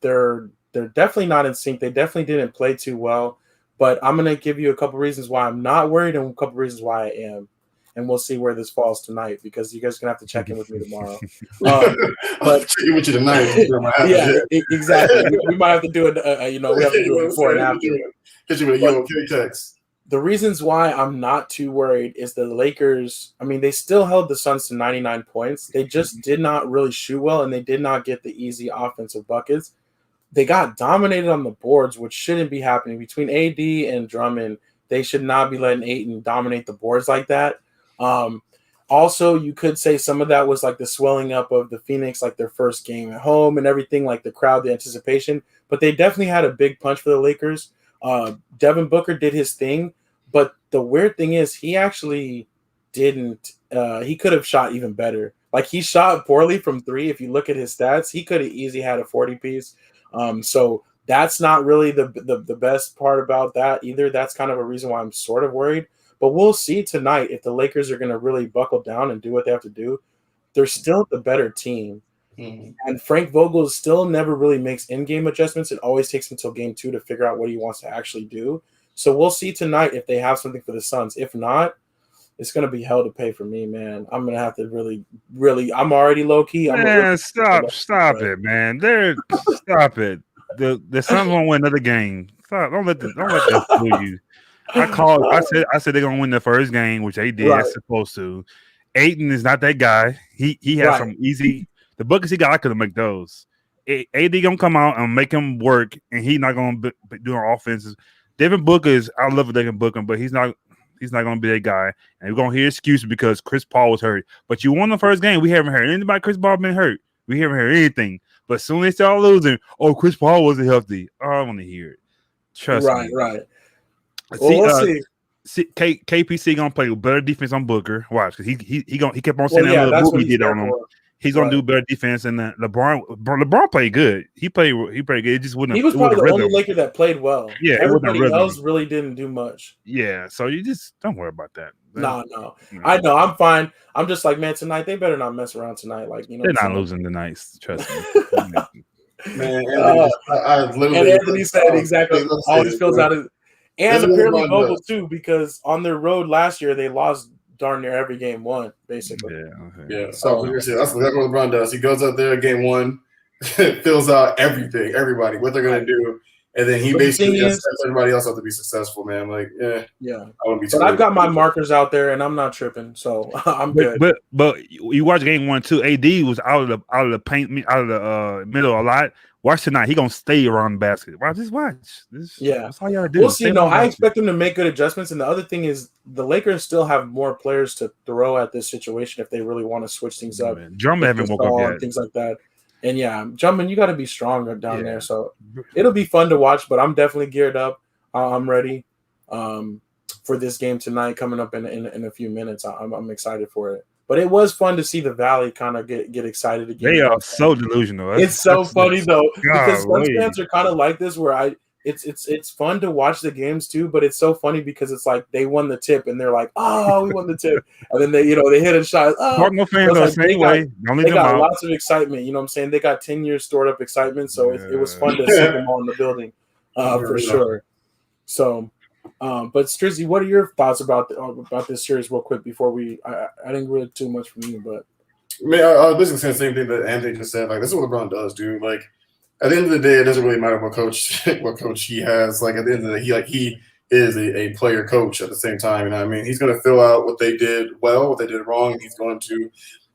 definitely not in sync. They definitely didn't play too well, but I'm going to give you a couple reasons why I'm not worried and a couple reasons why I am. And we'll see where this falls tonight because you guys are going to have to check in with me tomorrow. But check in with you tonight. Yeah, exactly. We might have to do it, we have to do it before and after. Hit you with a yellow text. The reasons why I'm not too worried is the Lakers. I mean, they still held the Suns to 99 points. They just did not really shoot well, and they did not get the easy offensive buckets. They got dominated on the boards, which shouldn't be happening. Between AD and Drummond, they should not be letting Ayton dominate the boards like that. Also, you could say some of that was like the swelling up of the Phoenix, like their first game at home and everything, like the crowd, the anticipation. But they definitely had a big punch for the Lakers. Devin Booker did his thing, but the weird thing is he actually didn't. He could have shot even better. Like he shot poorly from three. If you look at his stats, he could have easily had a 40-piece. So that's not really the best part about that either. That's kind of a reason why I'm sort of worried. But we'll see tonight if the Lakers are going to really buckle down and do what they have to do. They're still the better team. Mm-hmm. And Frank Vogel still never really makes in-game adjustments. It always takes until game 2 to figure out what he wants to actually do. So we'll see tonight if they have something for the Suns. If not, it's going to be hell to pay for me, man. I'm going to have to really – I'm already low-key. Man, stop it, man. Stop it. The Suns won't win another game. Stop. Don't let that fool you. I said they're gonna win the first game, which they did. Right. Supposed to. Ayton is not that guy. He has some easy. The buckets he got, I couldn't make those. AD gonna come out and make him work, and he's not gonna be doing offenses. Devin Booker is. I love Devin Booker, but he's not gonna be that guy. And we're gonna hear excuses because Chris Paul was hurt. But you won the first game. We haven't heard anybody. Chris Paul been hurt. We haven't heard anything. But soon they start losing. Oh, Chris Paul wasn't healthy. Oh, I want to hear it. Trust me. Right. We'll see. KPC gonna play better defense on Booker. Watch, because he kept on saying that little move he did on him. He's gonna do better defense, and LeBron played good. He played good. It just wouldn't. He was probably the only Laker that played well. Yeah, everybody else really didn't do much. Yeah, so you just don't worry about that. No. I know. I'm fine. I'm just like, man, tonight they better not mess around tonight. Like, they're not losing tonight. Trust me. Man, I literally. And Anthony said exactly. Always fills out his. And apparently Vogel too, because on their road last year they lost darn near every game one, basically. Yeah. So that's exactly what LeBron does. He goes out there game one, fills out everybody, what they're gonna do, and then he basically sets everybody else up to be successcul, man. Like, yeah. I wouldn't be. But I've got my markers out there, and I'm not tripping, so I'm good. But you watch game 1 too. AD was out of the paint, out of the middle a lot. Watch tonight. He gonna stay around the basket. Just watch. That's all you gotta do. We'll see. No, I expect him to make good adjustments. And the other thing is, the Lakers still have more players to throw at this situation if they really want to switch things up. Drummond haven't woke up yet. Things like that. And Drummond, you got to be stronger down there. So it'll be fun to watch. But I'm definitely geared up. I'm ready for this game tonight, coming up in a few minutes. I'm excited for it. But it was fun to see the Valley kind of get excited again. They are so delusional. It's so funny though, because Suns fans are kind of like this, where it's fun to watch the games too. But it's so funny because it's like they won the tip and they're like, "Oh, we won the tip," and then they hit a shot. Oh, Cardinal fans are the same way. They got lots of excitement. You know what I'm saying? They got 10 years stored up excitement, so it was fun to see them all in the building, for sure. So. But Strizzy, what are your thoughts about this series, real quick, before I didn't really too much from you, but I was basically saying the same thing that Anthony just said. Like, this is what LeBron does, dude. Like, at the end of the day, it doesn't really matter what coach he has. Like, at the end of the day, he is a player coach at the same time. You know what I mean? He's going to fill out what they did well, what they did wrong, and he's going to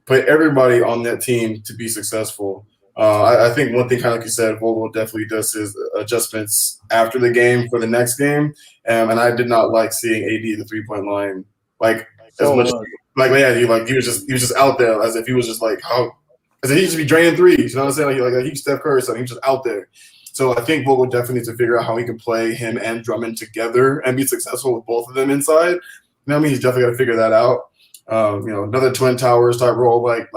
put everybody on that team to be successful. I think one thing, kind of like you said, Vogel definitely does his adjustments after the game for the next game, and I did not like seeing AD at the 3-point line as much. He was just out there as if he was just like as if he just be draining threes. You know what I'm saying? Like he Steph Curry, so he was just out there. So I think Vogel definitely needs to figure out how he can play him and Drummond together and be successful with both of them inside. You know what I mean? He's definitely got to figure that out. Another Twin Towers type role like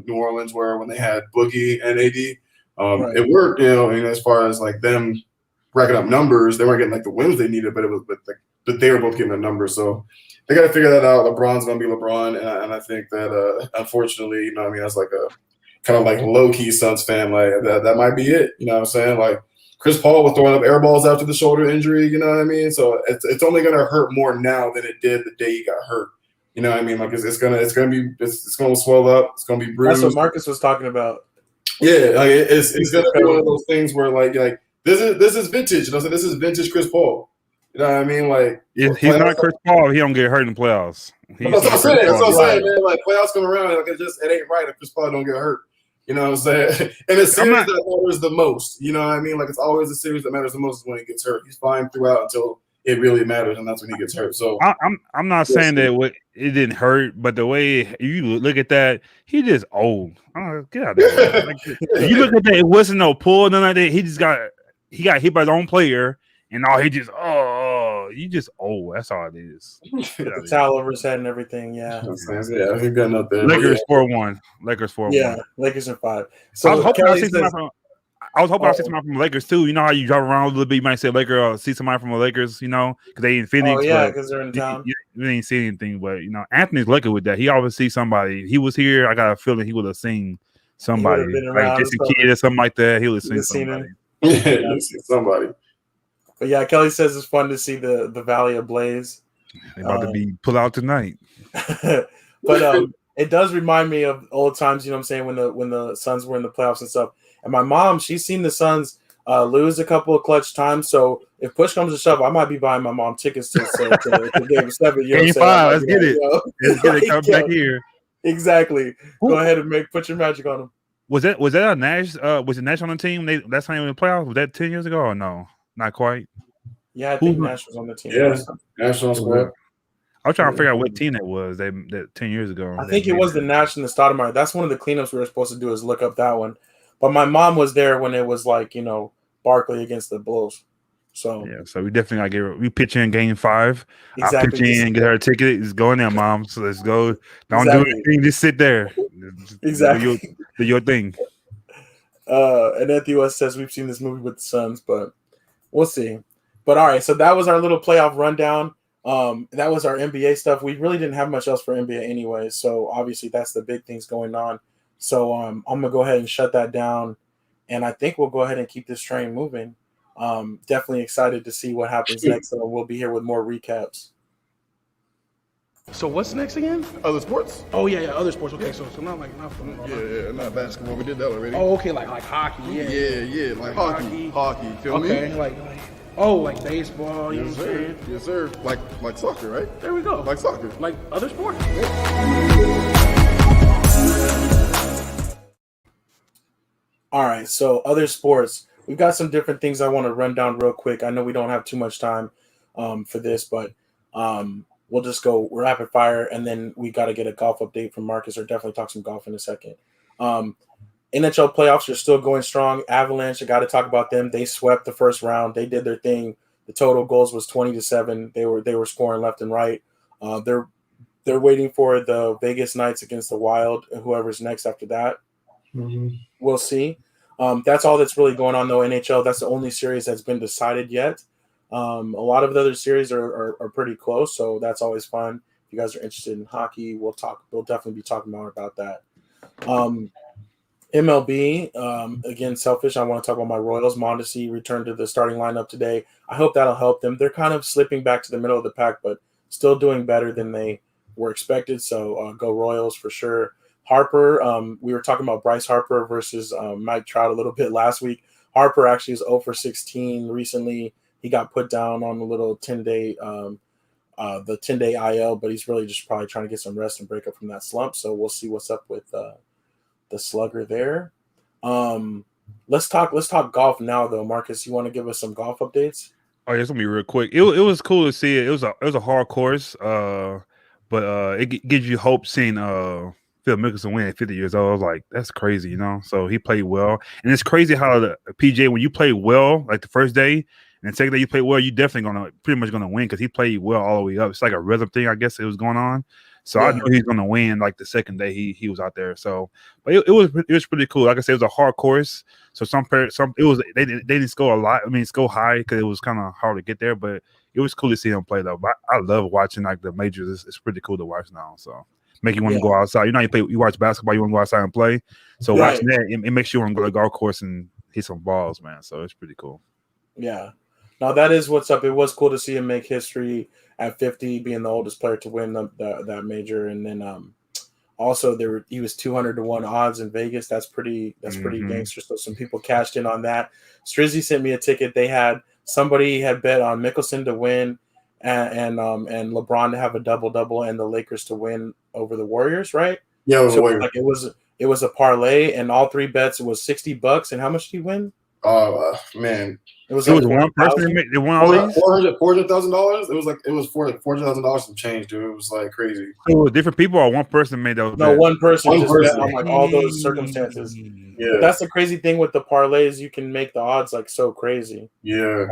New Orleans were when they had Boogie and AD. Right. It worked, as far as like them racking up numbers. They weren't getting like the wins they needed, but they were both getting the numbers. So they got to figure that out. LeBron's gonna be LeBron, and I think that unfortunately, as like a kind of like low key Suns fan, like that might be it. You know what I'm saying? Like Chris Paul was throwing up air balls after the shoulder injury. You know what I mean? So it's only gonna hurt more now than it did the day he got hurt. You know what I mean? Like it's gonna swell up. It's gonna be bruised. That's what Marcus was talking about. Yeah, like it's gonna be one of those things where like this is vintage. You know, so this is vintage Chris Paul. You know what I mean? Like he's not Chris Paul. He don't get hurt in the playoffs. That's what I'm saying, man. Like playoffs come around, like it ain't right if Chris Paul don't get hurt. You know what I'm saying? And it's series that matters the most. You know what I mean? Like it's always the series that matters the most is when he gets hurt. He's fine throughout until it really matters, and that's when he gets hurt. So I'm not saying that it didn't hurt, but the way you look at that, he just old. Get out of there. You look at that, it wasn't no pull, none of that. He got hit by his own player, and he just you just old. That's all it is. The towel over his head and everything. Yeah, he got nothing. Lakers 4-1. Lakers 4-1. Yeah, Lakers are 5. So I was hoping I see somebody from the Lakers too. You know how you drive around a little bit, you might say Lakers, see somebody from the Lakers, because they in Phoenix. Oh yeah, because they're in town. You ain't see anything, but Anthony's lucky with that. He always sees somebody. He was here. I got a feeling he would have seen somebody, like Jason Kidd or something like that. He would have seen somebody. Yeah, somebody. But yeah, Kelly says it's fun to see the Valley ablaze. They're about to be pulled out tonight. But it does remind me of old times. You know what I'm saying, when the Suns were in the playoffs and stuff. And my mom, she's seen the Suns lose a couple of clutch times. So if push comes to shove, I might be buying my mom tickets to Game 7. You know Game 5, let's get it. Let's get it. Come back here. Exactly. Go ahead and put your magic on them. Was that a Nash? Was it Nash on the team? That's not even the playoffs. Was that 10 years ago or no? Not quite. Yeah, I think Nash was on the team. Yeah, Nash on squad. I was trying to figure out what team that was. That 10 years ago. I think it was the Nash and the Stoudemire. That's one of the cleanups we were supposed to do is look up that one. But my mom was there when it was like, Barkley against the Bulls. So yeah, so we definitely gotta we pitch in game 5. exactly, I'll pitch in, get her a ticket. It's going there, mom. So let's go. Don't do exactly, anything. Just sit there. Just exactly. do your thing. And Anthony West says we've seen this movie with the Suns, but we'll see. But all right, so that was our little playoff rundown. That was our NBA stuff. We really didn't have much else for NBA anyway, so obviously that's the big things going on. So I'm gonna go ahead and shut that down, and I think we'll go ahead and keep this train moving. Definitely excited to see what happens next. So we'll be here with more recaps. So what's next again? Other sports? Oh yeah, other sports. Okay, so not football. Yeah, not basketball. We did that already. Oh, okay, like hockey. Yeah. Yeah, like hockey. Feel me? Okay, like baseball. You know what I'm saying? Yes, sir. Like soccer, right? There we go. Like soccer. Like other sports. All right, so other sports. We've got some different things I want to run down real quick. I know we don't have too much time for this, but we'll just go rapid fire, and then we got to get a golf update from Marcus, or definitely talk some golf in a second. NHL playoffs are still going strong. Avalanche, I got to talk about them. They swept the first round. They did their thing. The total goals was 20-7. They were scoring left and right. They're waiting for the Vegas Knights against the Wild, whoever's next after that. Mm-hmm. We'll see. That's all that's really going on, though. NHL, that's the only series that's been decided yet. A lot of the other series are pretty close, so that's always fun. If you guys are interested in hockey, we'll definitely be talking more about that. MLB, again, selfish. I want to talk about my Royals. Mondesi returned to the starting lineup today. I hope that'll help them. They're kind of slipping back to the middle of the pack, but still doing better than they were expected. So go Royals for sure. Harper, we were talking about Bryce Harper versus Mike Trout a little bit last week. Harper actually is 0 for 16 recently. He got put down on a little 10-day the 10-day IL, but he's really just probably trying to get some rest and break up from that slump. So we'll see what's up with the slugger there. Let's talk golf now, though. Marcus, you want to give us some golf updates? Oh, yeah, it's gonna be real quick. It was cool to see it. It was a hard course, but it gives you hope seeing Phil Mickelson win at 50 years old. I was like, that's crazy, you know. So he played well, and it's crazy how the PGA, when you play well, like the first day and the second day you play well, you definitely pretty much gonna win because he played well all the way up. It's like a rhythm thing, I guess it was going on. So yeah. I knew he's gonna win like the second day he was out there. So, but it was pretty cool. Like I said, it was a hard course. So they didn't score a lot. I mean, score high because it was kind of hard to get there. But it was cool to see him play though. But I love watching like the majors. It's pretty cool to watch now. So make you want to go outside. You know, you watch basketball, you want to go outside and play. So watching that, it makes you want to go to the golf course and hit some balls, man. So it's pretty cool. Yeah. Now that is what's up. It was cool to see him make history at 50, being the oldest player to win that major, and then also he was 200-1 odds in Vegas. That's pretty gangster. So some people cashed in on that. Strizzy sent me a ticket. Somebody had bet on Mickelson to win and LeBron to have a double and the Lakers to win over the Warriors, right? Yeah, it was so like it was a parlay, and all three bets was $60. And how much did he win? Man. It was one person that won all these? $400,000. It was $400,000 some change, dude. It was like crazy. So different people or one person made those? No, one person bet on like all those circumstances. Yeah, but that's the crazy thing with the parlays. You can make the odds like so crazy. Yeah.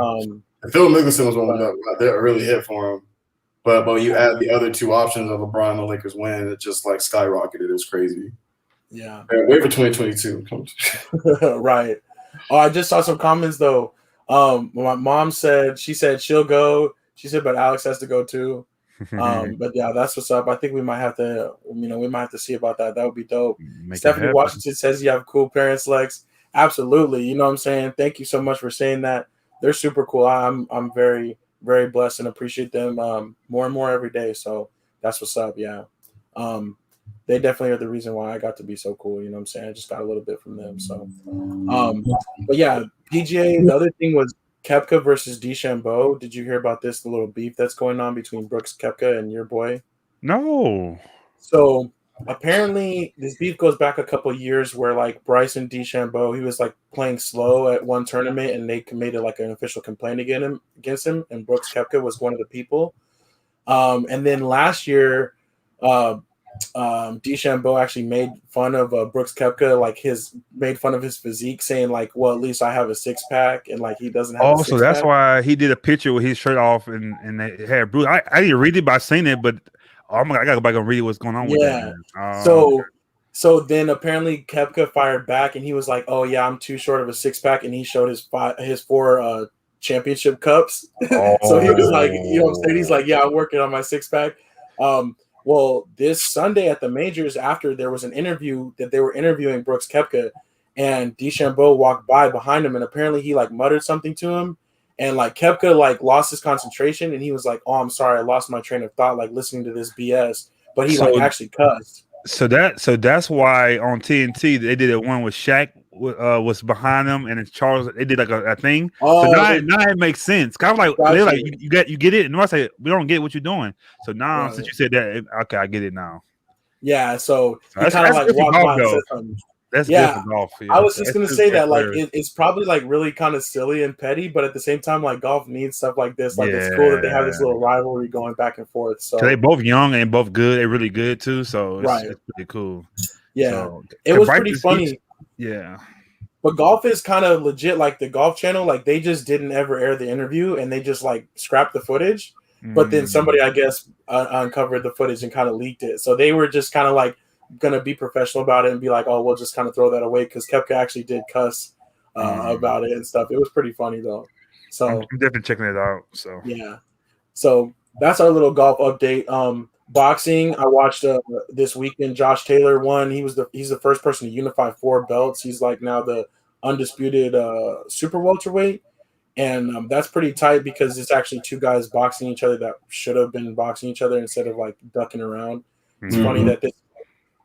Phil Mickelson was one of them that really hit for him. But you add the other two options of LeBron and the Lakers win, it just like skyrocketed. It was crazy. Yeah. Wait for 2022. Right. Oh, I just saw some comments though. My mom said she'll go. She said, but Alex has to go too. But yeah, that's what's up. I think we might have to see about that. That would be dope. Stephanie Washington says you have cool parents, Lex. Absolutely. You know what I'm saying? Thank you so much for saying that. They're super cool. I'm very, very blessed and appreciate them more and more every day. So that's what's up. Yeah. They definitely are the reason why I got to be so cool. You know what I'm saying? I just got a little bit from them. So, but yeah, PGA, the other thing was Koepka versus DeChambeau. Did you hear about this, the little beef that's going on between Brooks Koepka and your boy? No. So apparently this beef goes back a couple of years where like Bryson DeChambeau, he was like playing slow at one tournament and they made it like an official complaint against him. And Brooks Koepka was one of the people. And then last year, DeChambeau actually made fun of Brooks Koepka, like made fun of his physique, saying like, "Well, at least I have a six pack," and like he doesn't have. Oh, so that's why he did a picture with his shirt off and they had Bruce. I didn't read it, but I seen it. But oh my God, I gotta go back and read what's going on with that. Man. So then apparently Koepka fired back, and he was like, "Oh yeah, I'm too short of a six pack," and he showed his four championship cups. So he was like, you know what I'm saying? He's like, "Yeah, I'm working on my six pack." Well, this Sunday at the majors, after there was an interview that they were interviewing Brooks Koepka, and DeChambeau walked by behind him, and apparently he like muttered something to him, and like Koepka like lost his concentration, and he was like, "Oh, I'm sorry, I lost my train of thought, like listening to this BS." But he like actually cussed. So that's why on TNT they did it one with Shaq was behind them, and it's Charles. They did like a thing. Oh, so now it makes sense. Cause I was like, they're like, you get it, and I say we don't get what you're doing. So now since you said that, okay, I get it now. Yeah, so he kind of like walked by and said something. That's good for golf. Yeah. I was just gonna say that like it's probably like really kind of silly and petty, but at the same time, like golf needs stuff like this. Like it's cool that they have this little rivalry going back and forth. So they both young and both good. They're really good too. So it's pretty cool. Yeah, so, it was pretty funny. Yeah. But golf is kind of legit. Like the Golf Channel, like they just didn't ever air the interview, and they just like scrapped the footage. But then somebody, I guess, uncovered the footage and kind of leaked it. So they were just kind of like going to be professional about it and be like, "Oh, we'll just kind of throw that away," because Koepka actually did cuss about it and stuff. It was pretty funny though. So I'm definitely checking it out. So yeah, so that's our little golf update. Boxing, I watched this weekend. Josh Taylor won. He's the first person to unify 4 belts. He's like now the undisputed super welterweight. And that's pretty tight because it's actually 2 guys boxing each other that should have been boxing each other instead of like ducking around. It's funny that this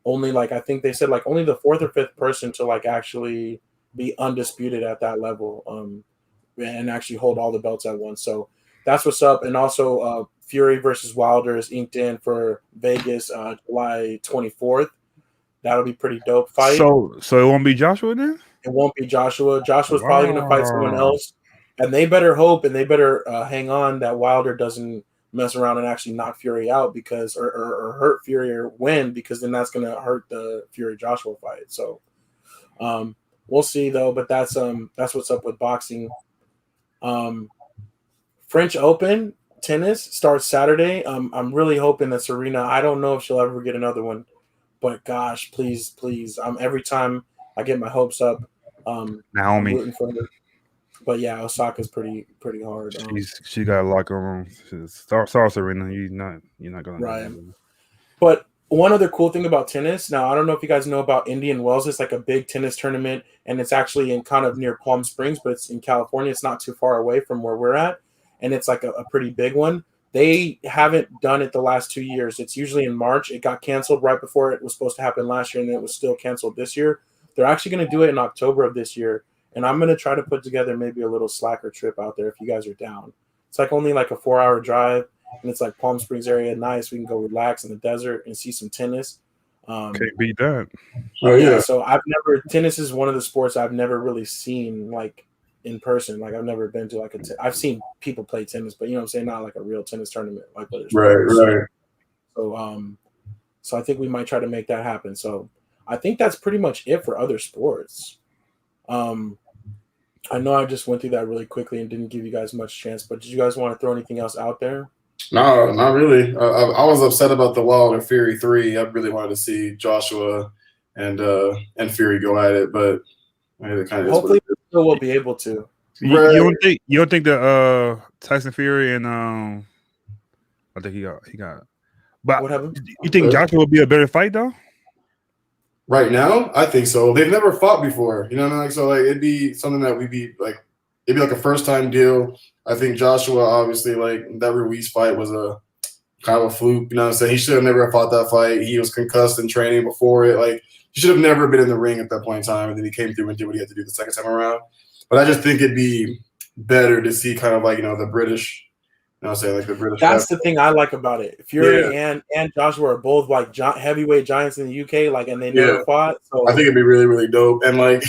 only like I think they said like only the 4th or 5th person to like actually be undisputed at that level and actually hold all the belts at once. So that's what's up. And also Fury versus Wilder is inked in for Vegas July 24th. That'll be pretty dope fight. So it won't be Joshua then? It won't be Joshua. Joshua's probably going to fight someone else. And they better hope and they better hang on that Wilder doesn't mess around and actually knock Fury out because or hurt Fury or win, because then that's going to hurt the Fury Joshua fight. So we'll see though. But that's what's up with boxing. French Open tennis starts Saturday. I'm really hoping that Serena. I don't know if she'll ever get another one, but gosh, please. Every time I get my hopes up. Naomi. I'm rooting for her. But yeah, Osaka's pretty hard. She got a lot going on. Sorry, Serena, you're not gonna right. But one other cool thing about tennis. Now I don't know if you guys know about Indian Wells. It's like a big tennis tournament, and it's actually in kind of near Palm Springs, but it's in California. It's not too far away from where we're at, and it's like a pretty big one. They haven't done it the last 2 years. It's usually in March. It got canceled right before it was supposed to happen last year, and it was still canceled this year. They're actually going to do it in October of this year. And I'm going to try to put together maybe a little slacker trip out there if you guys are down. It's like only like a 4-hour drive, and it's like Palm Springs area. Nice. We can go relax in the desert and see some tennis. Can't beat that. Oh, yeah. So tennis is one of the sports I've never really seen like in person. Like I've never been to like I've seen people play tennis, but you know what I'm saying? Not like a real tennis tournament. Like right. So I think we might try to make that happen. So I think that's pretty much it for other sports. I know I just went through that really quickly and didn't give you guys much chance, but did you guys want to throw anything else out there? No, not really. I was upset about the Wilder Fury 3. I really wanted to see Joshua and Fury go at it, but it kind of hopefully we'll be able to. You don't think that Tyson Fury and I think he got. But what happened? You think Joshua will be a better fight though? Right now, I think so. They've never fought before, you know what I mean? Like, so like it'd be something that it'd be like a first time deal. I think Joshua, obviously, like that Ruiz fight was a kind of a fluke. You know what I'm saying? He should have never fought that fight. He was concussed in training before it. Like he should have never been in the ring at that point in time. And then he came through and did what he had to do the second time around. But I just think it'd be better to see kind of like the British. You know what I'm saying? Like the British. That's the thing I like about it. Fury and Joshua are both like heavyweight giants in the UK, like, and they never fought. So I think it'd be really, really dope. And like,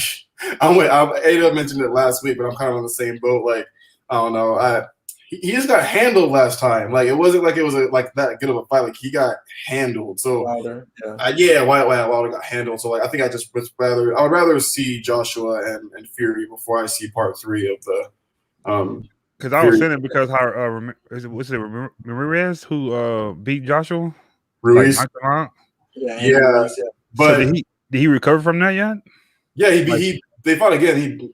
Ada mentioned it last week, but I'm kind of on the same boat. Like, I don't know. he just got handled last time. Like it wasn't like it was like that good of a fight. Like he got handled. So Wilder, Wilder got handled. So like I think I would rather see Joshua and Fury before I see part 3 of the Because I was saying it because how was it Ramirez who beat Joshua? Ruiz. Like, Yeah. But so did he recover from that yet? Yeah, they fought again.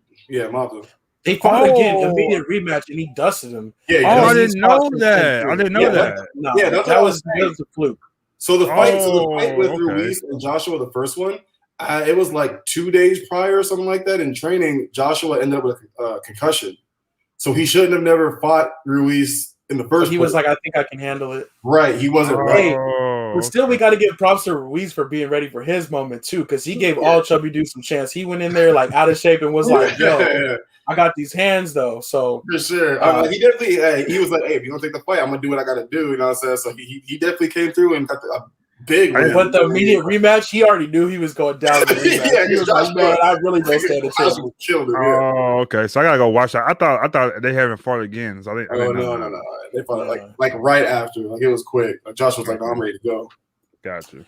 Mata. They fought again, immediate rematch, and he dusted him. Yeah, I didn't know that. I didn't know that. That was a fluke. So the fight with Ruiz and Joshua, the first one, it was like 2 days prior or something like that. In training, Joshua ended up with a concussion, so he shouldn't have never fought Ruiz in the first. He was like, I think I can handle it. Right, he wasn't right. But still, we got to give props to Ruiz for being ready for his moment too, because he gave all Chubby Dude some chance. He went in there like out of shape and was like, "Yo, I got these hands though." So for sure, he definitely he was like, "Hey, if you don't take the fight, I'm gonna do what I got to do." You know what I'm saying? So he definitely came through and got a big win. But the immediate rematch, he already knew he was going down. In the rematch. He was like, "Man, I really don't stand a chance." Killed him. Oh, okay. So I gotta go watch that. I thought they haven't fought again. So no. They fought like right after. Like it was quick. Like Josh was like, "I'm ready to go." Gotcha.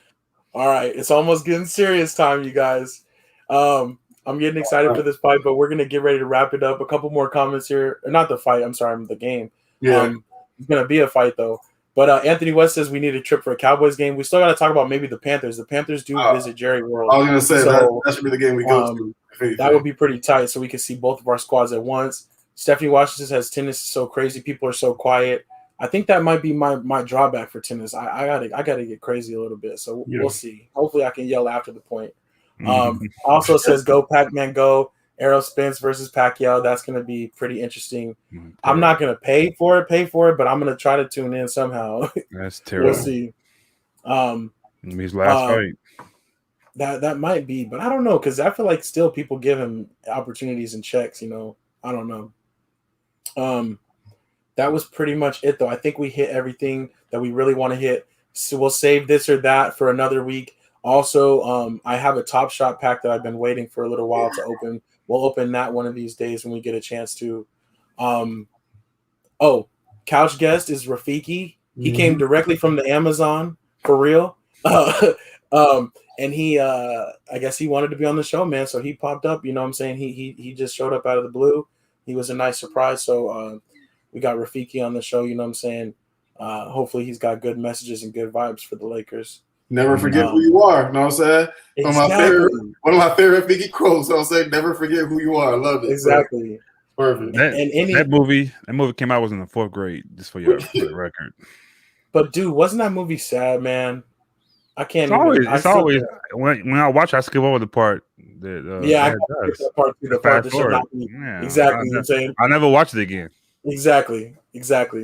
All right, it's almost getting serious time, you guys. I'm getting excited for this fight, but we're gonna get ready to wrap it up. A couple more comments here. Not the fight. I'm sorry, the game. Yeah, it's gonna be a fight though. But Anthony West says we need a trip for a Cowboys game. We still got to talk about maybe the Panthers. The Panthers do visit Jerry World. I was gonna say that should be the game we go to. That would be pretty tight, so we can see both of our squads at once. Stephanie Washington says tennis is so crazy. People are so quiet. I think that might be my drawback for tennis. I gotta get crazy a little bit. So we'll see. Hopefully I can yell after the point. Also says go Pac-Man go. Errol Spence versus Pacquiao. That's gonna be pretty interesting. I'm not gonna pay for it, but I'm gonna try to tune in somehow. That's terrible. We'll see. His last fight. That might be, but I don't know, because I feel like still people give him opportunities and checks, I don't know. That was pretty much it, though. I think we hit everything that we really want to hit. So we'll save this or that for another week. Also, I have a Top Shot pack that I've been waiting for a little while to open. We'll open that one of these days when we get a chance to. Couch guest is Rafiki. He came directly from the Amazon, for real. And he, I guess he wanted to be on the show, man. So he popped up. You know what I'm saying? He just showed up out of the blue. He was a nice surprise. So we got Rafiki on the show. You know what I'm saying? Hopefully he's got good messages and good vibes for the Lakers. Never forget who you are. You know what I'm saying? Exactly. One of my favorite Rafiki quotes. I'm saying, never forget who you are. I love it. Exactly. Perfect. That movie came out was in the 4th grade, just for your record. But dude, wasn't that movie sad, man? I can't. It's always when I watch, I skip over the part that. I skip that part too. The part that should not be. Yeah, exactly. You know what I'm saying? I never watched it again. Exactly.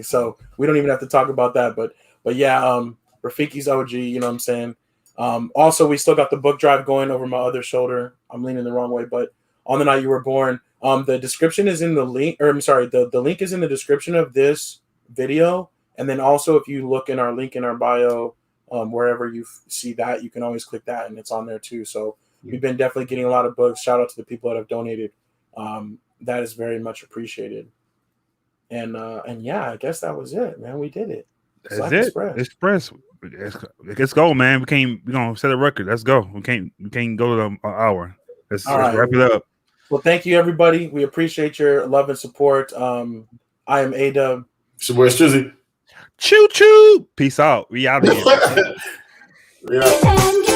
So we don't even have to talk about that. But yeah, Rafiki's OG. You know what I'm saying? Also, we still got the book drive going over my other shoulder. I'm leaning the wrong way, but On the Night You Were Born. The description is in the link, or I'm sorry, the link is in the description of this video. And then also, if you look in our link in our bio, wherever you see that, you can always click that, and it's on there too. So we've been definitely getting a lot of books. Shout out to the people that have donated. That is very much appreciated. And yeah, I guess that was it, man. We did it. That's it. Express. Let's go, man. We're gonna set a record. Let's go. We can't go to an hour. Let's wrap it up. Well, thank you, everybody. We appreciate your love and support. I am A-Dub. It's your boy Strizzy. Choo choo. Peace out. We out of here. Yeah.